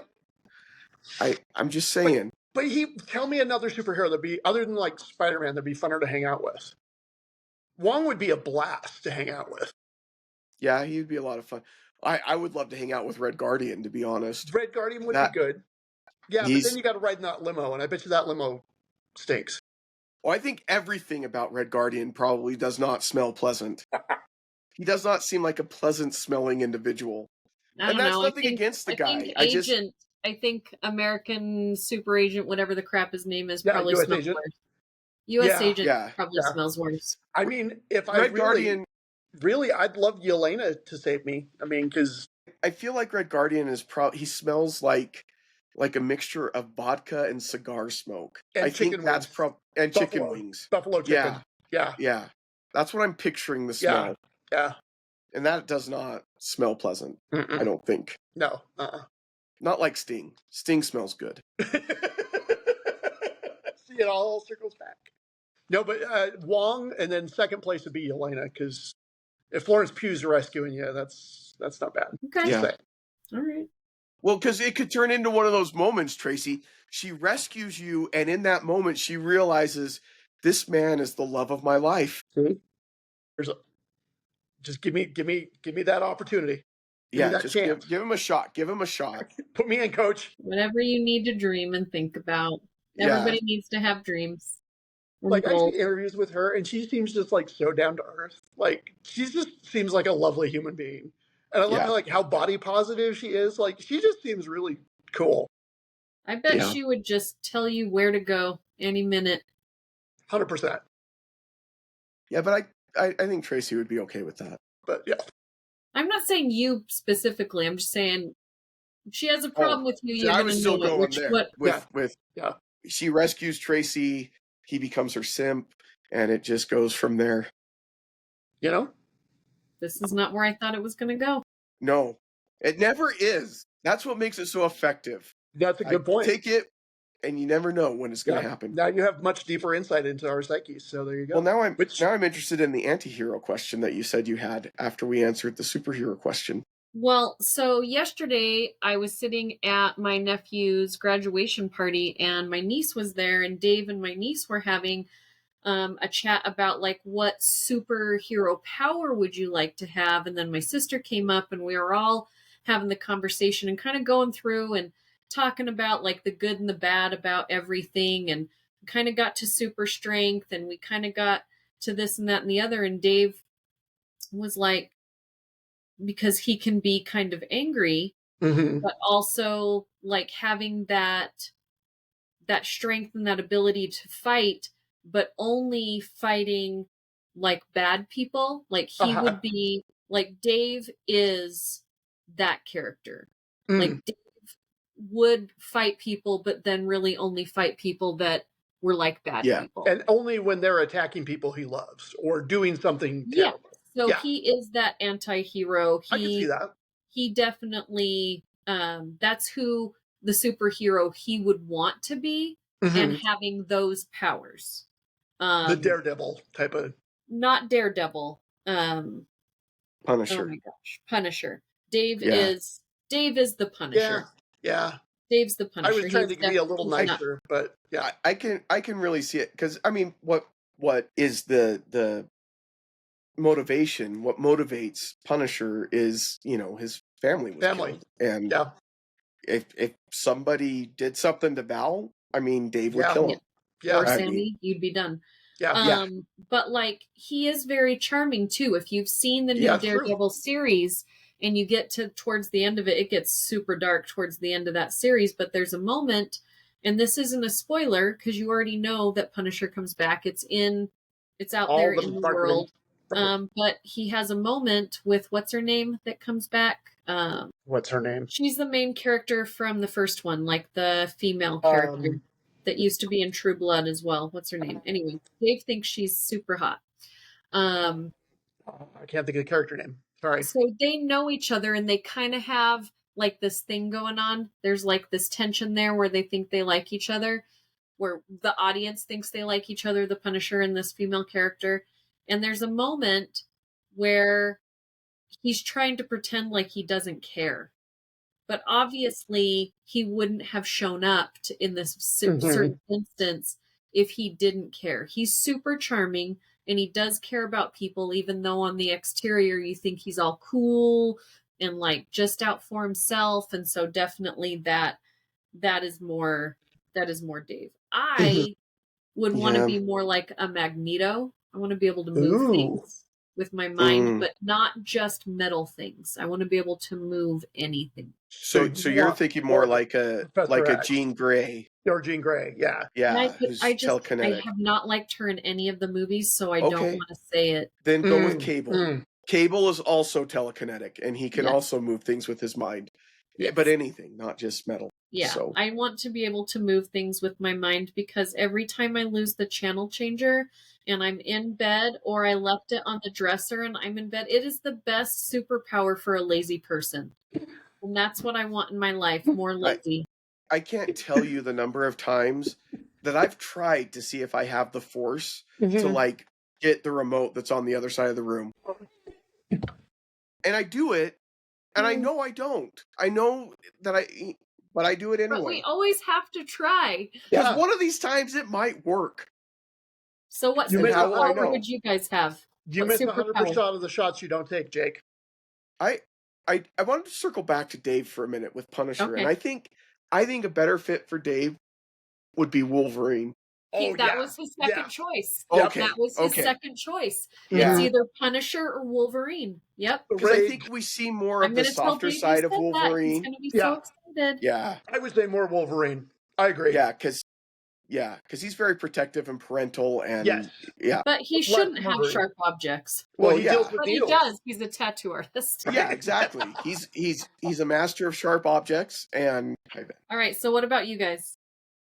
I'm just saying. But tell me another superhero that'd be other than like Spider-Man that'd be funner to hang out with. Wong would be a blast to hang out with. Yeah, he'd be a lot of fun. I would love to hang out with Red Guardian, to be honest. Red Guardian would be good. Yeah, but then you got to ride in that limo, and I bet you that limo stinks. Well, I think everything about Red Guardian probably does not smell pleasant. He does not seem like a pleasant-smelling individual. And that's nothing against the guy. I think American Super Agent, whatever the crap his name is, probably smells worse. US Agent probably smells worse. I mean, if Red Guardian... Really, I'd love Yelena to save me. I mean, because... I feel like Red Guardian is he smells like like a mixture of vodka and cigar smoke. And I think chicken that's wings. and chicken wings. Buffalo chicken. Yeah. Yeah. That's what I'm picturing the smell. Yeah. And that does not smell pleasant, I don't think. No. Not like Sting. Sting smells good. See, it all circles back. No, but Wong, and then second place would be Yelena, because if Florence Pugh's rescuing you, that's not bad. Okay. Yeah. All right. Well, because it could turn into one of those moments, Tracy. She rescues you, and in that moment, she realizes this man is the love of my life. Just give me that opportunity. Give me that just chance. give him a shot. Give him a shot. Put me in, coach. Whatever you need to dream and think about. Everybody needs to have dreams. Like, I see interviews with her, and she seems just like so down to earth. Like, she just seems like a lovely human being. And I love like how body positive she is. Like, she just seems really cool. I bet she would just tell you where to go any minute. 100%. Yeah, but I think Tracy would be okay with that. But yeah. I'm not saying you specifically. I'm just saying if she has a problem with you. You're I was still going with she rescues Tracy. He becomes her simp, and it just goes from there. You know? This is not where I thought it was going to go. No, it never is. That's what makes it so effective. That's a good point. Take it, and you never know when it's going to happen. Now you have much deeper insight into our psyches, so there you go. Well, now I'm interested in the anti-hero question that you said you had after we answered the superhero question. Well, so yesterday I was sitting at my nephew's graduation party, and my niece was there, and Dave and my niece were having a chat about like what superhero power would you like to have, and then my sister came up, and we were all having the conversation and kind of going through and talking about like the good and the bad about everything, and kind of got to super strength, and we kind of got to this and that and the other, and Dave was like, because he can be kind of angry, but also like having that strength and that ability to fight, but only fighting like bad people. Like he would be like, Dave is that character. Like Dave would fight people, but then really only fight people that were like bad people. And only when they're attacking people he loves or doing something terrible. So he is that anti-hero. I can see that. He definitely, that's who the superhero he would want to be, and having those powers. The Daredevil type of. Not Daredevil. Punisher. Oh my gosh, Punisher. Dave is the Punisher. Yeah. Dave's the Punisher. I was trying to be a little nicer, but yeah. I can really see it, because I mean, what is the motivation? What motivates Punisher is, his family was killed, and if somebody did something to Val, I mean, Dave would kill him. Or Sammy, you'd be done. But like, he is very charming too. If you've seen the new Daredevil series and you get towards the end of it, it gets super dark towards the end of that series. But there's a moment, and this isn't a spoiler because you already know that Punisher comes back. It's out all there in the world. But he has a moment with what's her name that comes back. What's her name? She's the main character from the first one, like the female character that used to be in True Blood as well. What's her name? Anyway, Dave thinks she's super hot. I can't think of the character name. Sorry. So they know each other, and they kind of have like this thing going on. There's like this tension there where they think they like each other, where the audience thinks they like each other, the Punisher and this female character. And there's a moment where he's trying to pretend like he doesn't care. But obviously, he wouldn't have shown up in this certain instance if he didn't care. He's super charming, and he does care about people, even though on the exterior you think he's all cool and like just out for himself. And so definitely that is more Dave. I would want to be more like a Magneto. I want to be able to move things with my mind, but not just metal things. I want to be able to move anything. So you're thinking more like a Jean Grey. Or Jean Grey, yeah. Who's telekinetic. I have not liked her in any of the movies, so I don't want to say it. Then go with Cable. Cable is also telekinetic, and he can also move things with his mind. Yes. But anything, not just metal. Yeah, So I want to be able to move things with my mind, because every time I lose the channel changer and I'm in bed, or I left it on the dresser and I'm in bed, it is the best superpower for a lazy person. And that's what I want in my life, more lazy. I can't tell you the number of times that I've tried to see if I have the force to like get the remote that's on the other side of the room. And I do it, and I know I don't. I know that but I do it anyway. But we always have to try. Because one of these times it might work. So what superpower would you guys have? You miss 100% of the shots you don't take, Jake. I wanted to circle back to Dave for a minute with Punisher, Okay. and I think a better fit for Dave would be Wolverine. That was his second choice. Okay. That was his second choice. Yeah. It's either Punisher or Wolverine. Yep. Because I think we see more of the softer side of Wolverine. He's going to be so excited. Yeah. I would say more Wolverine. I agree. Yeah, because he's very protective and parental, and But he shouldn't have sharp objects. Well, he deals with but needles. He does. He's a tattoo artist. Yeah, exactly. He's a master of sharp objects. And all right. So what about you guys?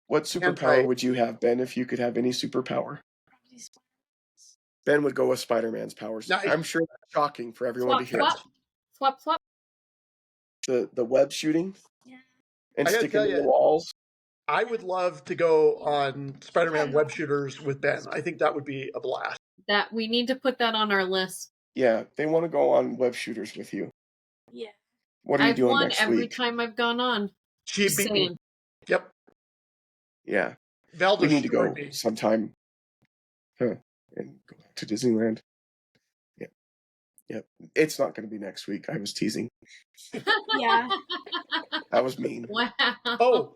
What superpower would you have, Ben, if you could have any superpower? Ben would go with Spider-Man's powers. Nice. I'm sure that's shocking for everyone to hear. Swap. The web shooting. Yeah. And sticking to the walls. I would love to go on Spider-Man web shooters with Ben. I think that would be a blast. That we need to put that on our list. Yeah, they want to go on web shooters with you. Yeah. What are you doing next week? I've won every time I've gone on. She beat me. Yep. Yeah. We need to go sometime and go back to Disneyland. Yeah. Yep. It's not going to be next week. I was teasing. Yeah. That was mean. Wow. Oh.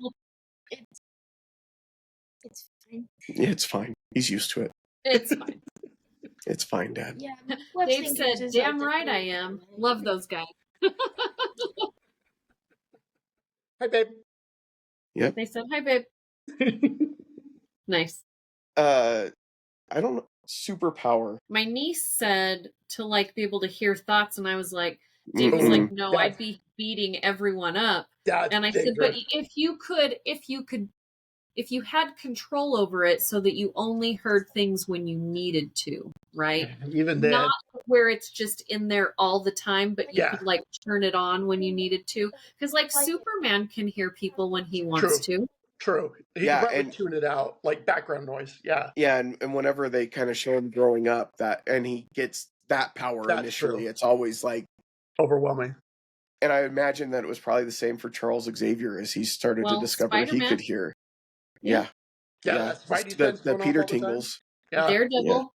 It's fine. Yeah, it's fine. He's used to it. It's fine. It's fine, Dad. Yeah. Dave said, damn right I am. Love those guys. Hi, babe. Yep. They said, hi, babe. Nice. I don't know. Superpower. My niece said to like be able to hear thoughts, and I was like, Dave was like, no, I'd be beating everyone up. And I said, but if you had control over it so that you only heard things when you needed to, right? Even then. Not where it's just in there all the time, but you could like turn it on when you needed to. Because like Superman can hear people when he wants to. True. He can probably tune it out, like background noise. Yeah. Yeah, and whenever they kind of show him growing up and he gets that power initially, it's always like overwhelming. And I imagine that it was probably the same for Charles Xavier as he started to discover he could hear. Yeah. That's the Peter Tingles. Yeah. Daredevil.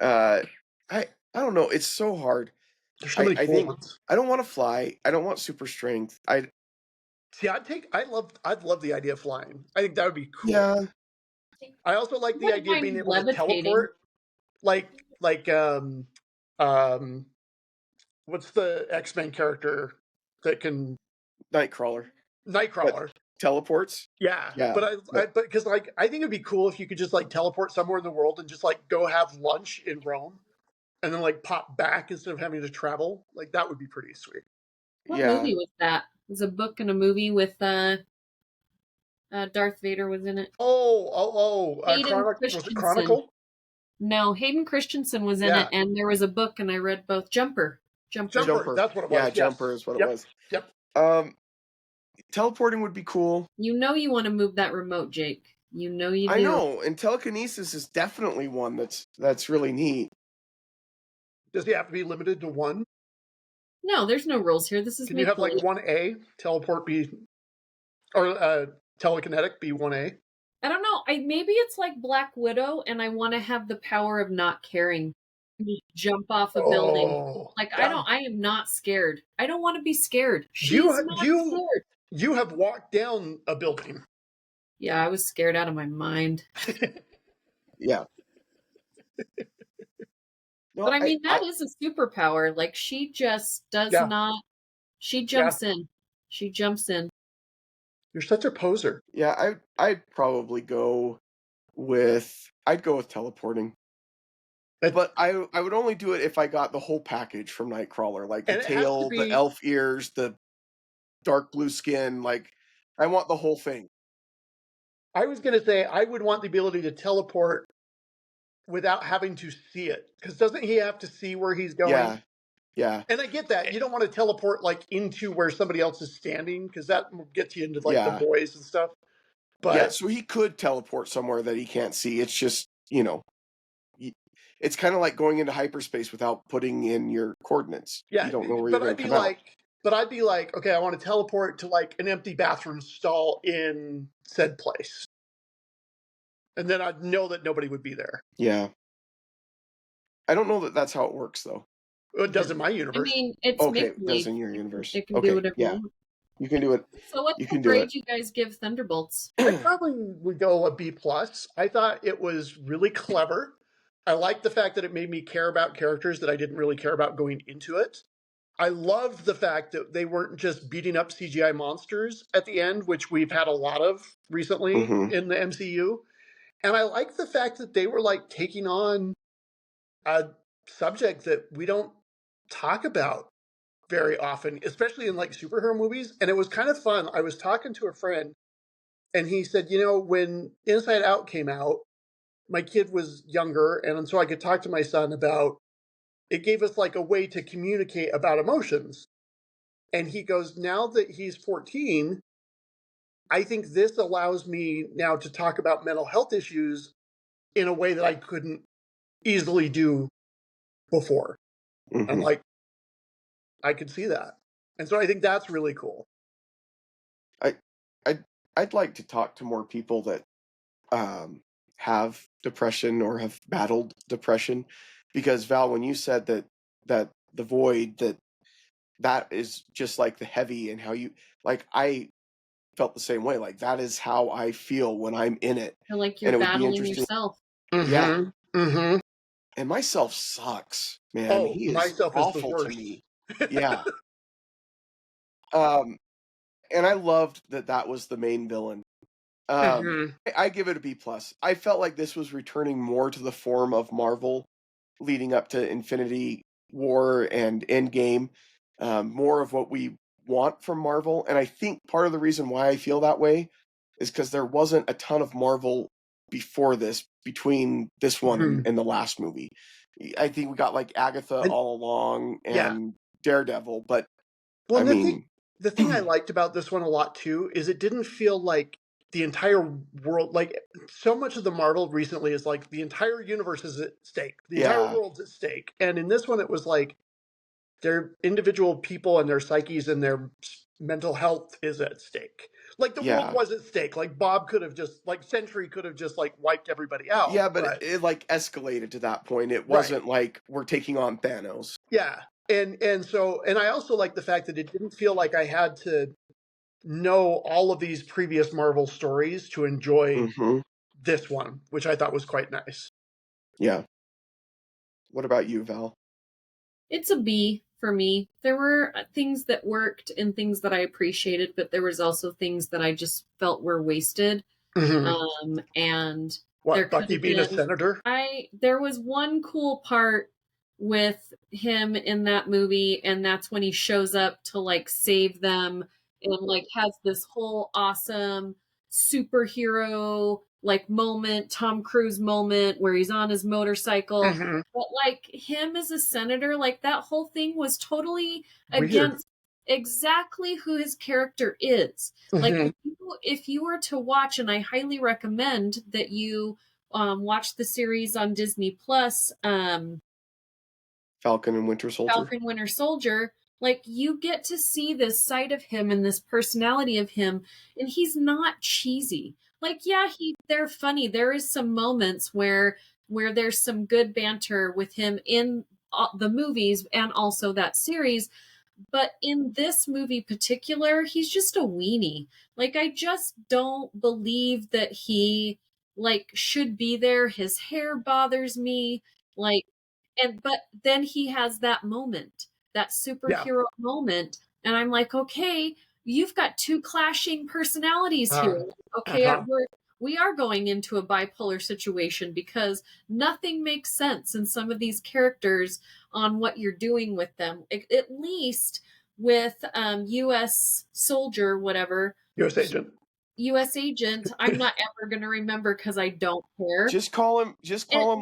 Yeah. I don't know. It's so hard. There's so many cool ones. I don't want to fly. I don't want super strength. I'd love the idea of flying. I think that would be cool. Yeah. I also like the idea of being able to teleport. Like what's the X-Men character that can Nightcrawler. Teleports? Yeah. But because like I think it'd be cool if you could just like teleport somewhere in the world and just like go have lunch in Rome and then like pop back instead of having to travel. Like that would be pretty sweet. What movie was that? It was a book and a movie with Darth Vader was in it. Was it Chronicle? No, Hayden Christensen was in it, and there was a book, and I read both. Jumper. That's what it was. Yeah, Jumper is what it was. Yep. Teleporting would be cool. You know you want to move that remote, Jake. You know you do. I know, and telekinesis is definitely one that's really neat. Does he have to be limited to one? No, there's no rules here. This is Can you have like 1A teleport be or telekinetic be 1A? I don't know. Maybe it's like Black Widow, and I want to have the power of not caring. Jump off a building. Like I am not scared. I don't want to be scared. Scared. You have walked down a building. Yeah, I was scared out of my mind. Yeah. No, but I mean, that is a superpower. Like, she just does not. She jumps in. She jumps in. You're such a poser. Yeah, I'd probably go with teleporting. But I would only do it if I got the whole package from Nightcrawler, like the tail, the elf ears, the dark blue skin. Like, I want the whole thing. I was going to say I would want the ability to teleport without having to see it. Because doesn't he have to see where he's going? Yeah. And I get that. You don't want to teleport like into where somebody else is standing because that gets you into like the Yeah. boys and stuff. But Yeah, so he could teleport somewhere that he can't see. It's just, it's kind of like going into hyperspace without putting in your coordinates. yeah, You don't know where you're but going I'd to be come out. like, but I'd be like, okay, I want to teleport to like an empty bathroom stall in said place. And then I'd know that nobody would be there. Yeah. I don't know that that's how it works, though. It does in my I universe. mean, it's Okay, make it does believe. in your universe. It can do Okay, whatever yeah. you want. You can do it. So what You can do grade it. you guys give Thunderbolts? I probably would go a B plus. I thought it was really clever. I liked the fact that it made me care about characters that I didn't really care about going into it. I loved the fact that they weren't just beating up CGI monsters at the end, which we've had a lot of recently Mm-hmm. in the MCU. And I like the fact that they were like taking on a subject that we don't talk about very often, especially in like superhero movies. And it was kind of fun. I was talking to a friend and he said, when Inside Out came out, my kid was younger. And so I could talk to my son about it, gave us like a way to communicate about emotions. And he goes, now that he's 14, I think this allows me now to talk about mental health issues in a way that I couldn't easily do before. I'm Mm-hmm. like, I could see that. And so I think that's really cool. I, I'd like to talk to more people that have depression or have battled depression, because Val, when you said that the void, that is just like the heavy, and how you, like, I felt the same way. Like, that is how I feel when I'm in it. Feel like And you're it would be battling interesting. yourself. Yeah. Mm-hmm. And myself sucks, man. Oh, He is myself is the awful to worst. me. Yeah. Um, and I loved that was the main villain. Mm-hmm. I give it a B plus. I felt like this was returning more to the form of Marvel leading up to Infinity War and Endgame, more of what we want from Marvel. And I think part of the reason why I feel that way is because there wasn't a ton of Marvel before this, between this one Mm-hmm. and the last movie. I think we got like Agatha all along and Daredevil, but Well, I and mean, the thing I liked about this one a lot too is it didn't feel like the entire world, like so much of the Marvel recently is like the entire universe is at stake, the entire yeah, world's at stake, and in this one it was like their individual people and their psyches and their mental health is at stake. Like the world yeah, was at stake. Like Bob could have just, like Sentry could have just like wiped everybody out. yeah, but But it like escalated to that point. It right, wasn't like we're taking on Thanos. yeah, and so I also like the fact that it didn't feel like I had to know all of these previous Marvel stories to enjoy Mm-hmm. this one, which I thought was quite nice. Yeah. What about you, Val? It's a B for me. There were things that worked and things that I appreciated, but there was also things that I just felt were wasted. Mm-hmm. And there What, could Bucky have being a been senator? there was one cool part with him in that movie, and that's when he shows up to like save them and like has this whole awesome superhero like moment, Tom Cruise moment where he's on his motorcycle. Mm-hmm. But like him as a senator, like that whole thing was totally Weird. against exactly who his character is. Like Mm-hmm. if you were to watch, and I highly recommend that you watch the series on Disney Plus, Falcon and Winter Soldier? Falcon Winter Soldier, like you get to see this side of him and this personality of him, and he's not cheesy. Like, yeah, they're funny. There is some moments where there's some good banter with him in the movies and also that series. But in this movie particular, he's just a weenie. Like, I just don't believe that he like should be there. His hair bothers me. Like, but then he has that moment, that Yeah. superhero moment, and I'm like, okay, you've got two clashing personalities here. Okay, Uh-huh. we are going into a bipolar situation because nothing makes sense in some of these characters on what you're doing with them. At least with U.S. soldier, whatever. U.S. agent. U.S. agent. I'm not ever going to remember because I don't care. Just call him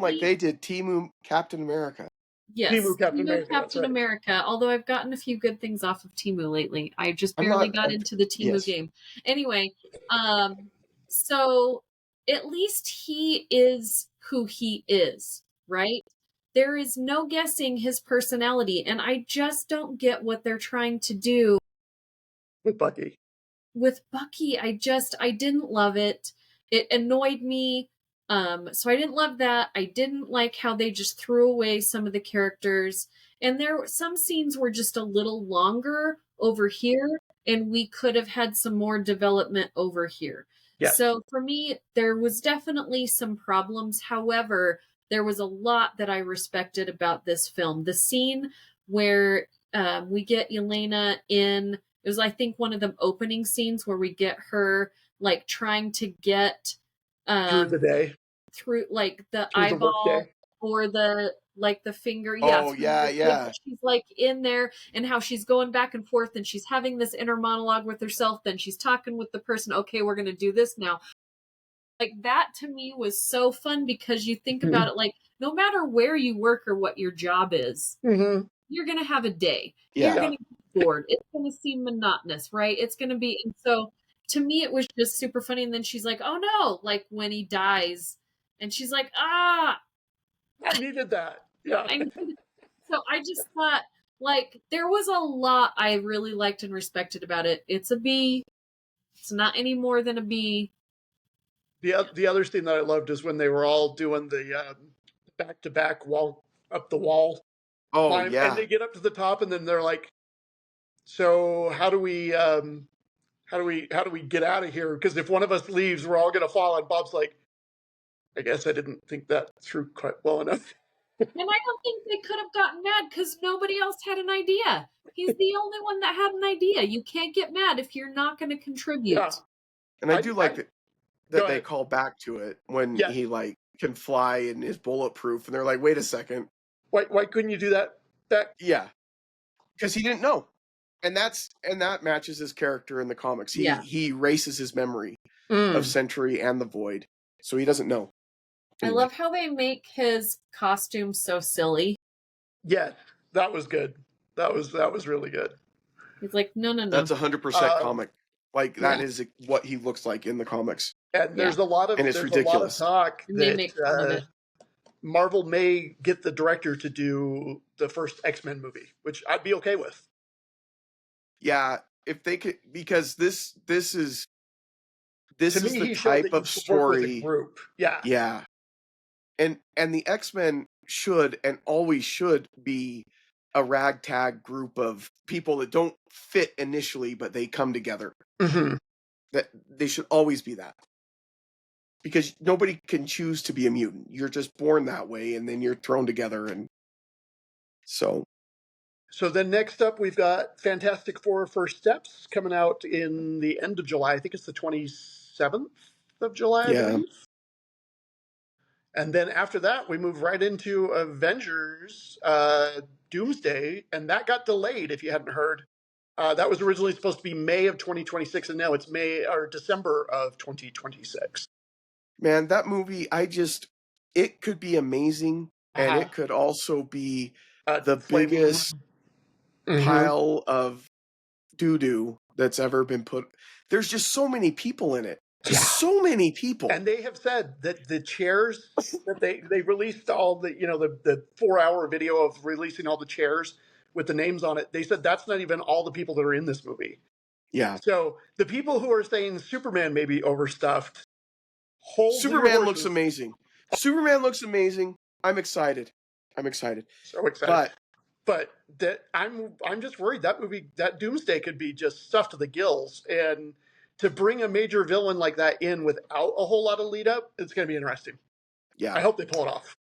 like least, they did Timu Captain America. Yes, Timu Captain America. Captain America. Although I've gotten a few good things off of Timu lately. I just barely got into the Timu game. Anyway, so at least he is who he is, right? There is no guessing his personality, and I just don't get what they're trying to do with Bucky. I didn't love it. It annoyed me. So I didn't love that. I didn't like how they just threw away some of the characters. And some scenes were just a little longer over here, and we could have had some more development over here. Yes. So for me, there was definitely some problems. However, there was a lot that I respected about this film. The scene where we get Yelena in, it was, I think, one of the opening scenes where we get her like trying to get through the day, through like the eyeball or the finger. Oh yeah. She's like in there, and how she's going back and forth, and she's having this inner monologue with herself. Then she's talking with the person. Okay, we're gonna do this now. Like that to me was so fun because you think about it, like no matter where you work or what your job is, you're gonna have a day. You're gonna get bored. It's gonna seem monotonous, right? It's gonna be, and so to me it was just super funny. And then she's like, oh no, like when he dies, and she's like, I needed that. Yeah. So I just thought, like, there was a lot I really liked and respected about it. It's a B. It's not any more than a B. The other thing that I loved is when they were all doing the back-to-back wall up the wall. Oh climb, yeah. And they get up to the top, and then they're like, "So how do we get out of here? Because if one of us leaves, we're all going to fall." And Bob's like, "I guess I didn't think that through quite well enough." And I don't think they could have gotten mad because nobody else had an idea. He's the only one that had an idea. You can't get mad if you're not going to contribute. Yeah. And I do like that they call back to it when he like can fly and is bulletproof, and they're like, "Wait a second, why couldn't you do that?" Yeah, because he didn't know, and that matches his character in the comics. He erases his memory of Sentry and the Void, so he doesn't know. Anyway. I love how they make his costume so silly. Yeah, that was good. That was really good. He's like, no. That's 100% comic. Like that is what he looks like in the comics. And there's a lot of talk that Marvel may get the director to do the first X-Men movie, which I'd be okay with. Yeah, if they could, because this is the type of story. Group. Yeah. Yeah. And the X-Men should and always should be a ragtag group of people that don't fit initially, but they come together. That they should always be that. Because nobody can choose to be a mutant. You're just born that way, and then you're thrown together, and so. So then next up, we've got Fantastic Four First Steps coming out in the end of July. I think it's the 27th of July, I believe. And then after that, we move right into Avengers Doomsday, and that got delayed, if you hadn't heard. That was originally supposed to be May of 2026, and now it's December of 2026. Man, that movie, it could be amazing, and it could also be the biggest pile of doo-doo that's ever been put. There's just so many people in it. Just so many people. And they have said that the chairs that they released all the 4-hour video of releasing all the chairs with the names on it. They said that's not even all the people that are in this movie. Yeah. So the people who are saying Superman may be overstuffed. Superman looks amazing. Superman looks amazing. I'm excited. So excited. But that I'm just worried that movie, that Doomsday, could be just stuffed to the gills, and to bring a major villain like that in without a whole lot of lead up, it's going to be interesting. Yeah. I hope they pull it off.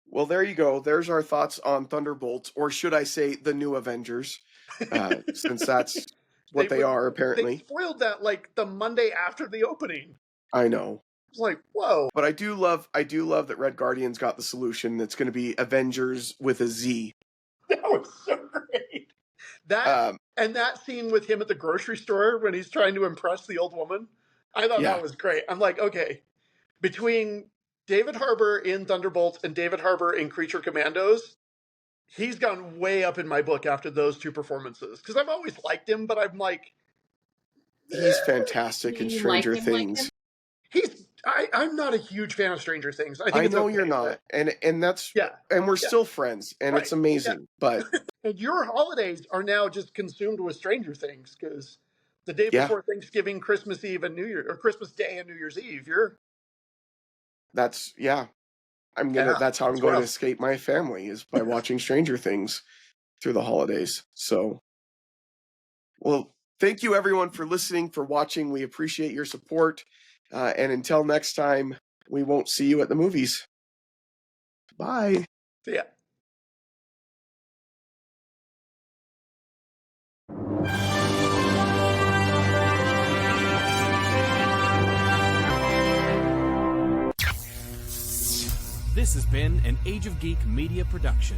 Well, there you go. There's our thoughts on Thunderbolts, or should I say the new Avengers, since that's what they are, apparently. They spoiled that like the Monday after the opening. I know. It's like, whoa. But I do love that Red Guardian's got the solution. It's going to be Avengers with a Z. That was so great. That and that scene with him at the grocery store when he's trying to impress the old woman, I thought that was great. I'm like, okay, between David Harbour in Thunderbolts and David Harbour in Creature Commandos, he's gone way up in my book after those two performances. Because I've always liked him, but I'm like, he's fantastic in Stranger Things. I'm not a huge fan of Stranger Things. I know you're not, and that's and we're still friends, and it's amazing. But and your holidays are now just consumed with Stranger Things because the day before Thanksgiving, Christmas Eve, and New Year, or Christmas Day and New Year's Eve, that's how I'm going to escape my family is by watching Stranger Things through the holidays. So, well, thank you everyone for listening, for watching. We appreciate your support. And until next time, we won't see you at the movies. Bye. See ya. This has been an Age of Geek media production.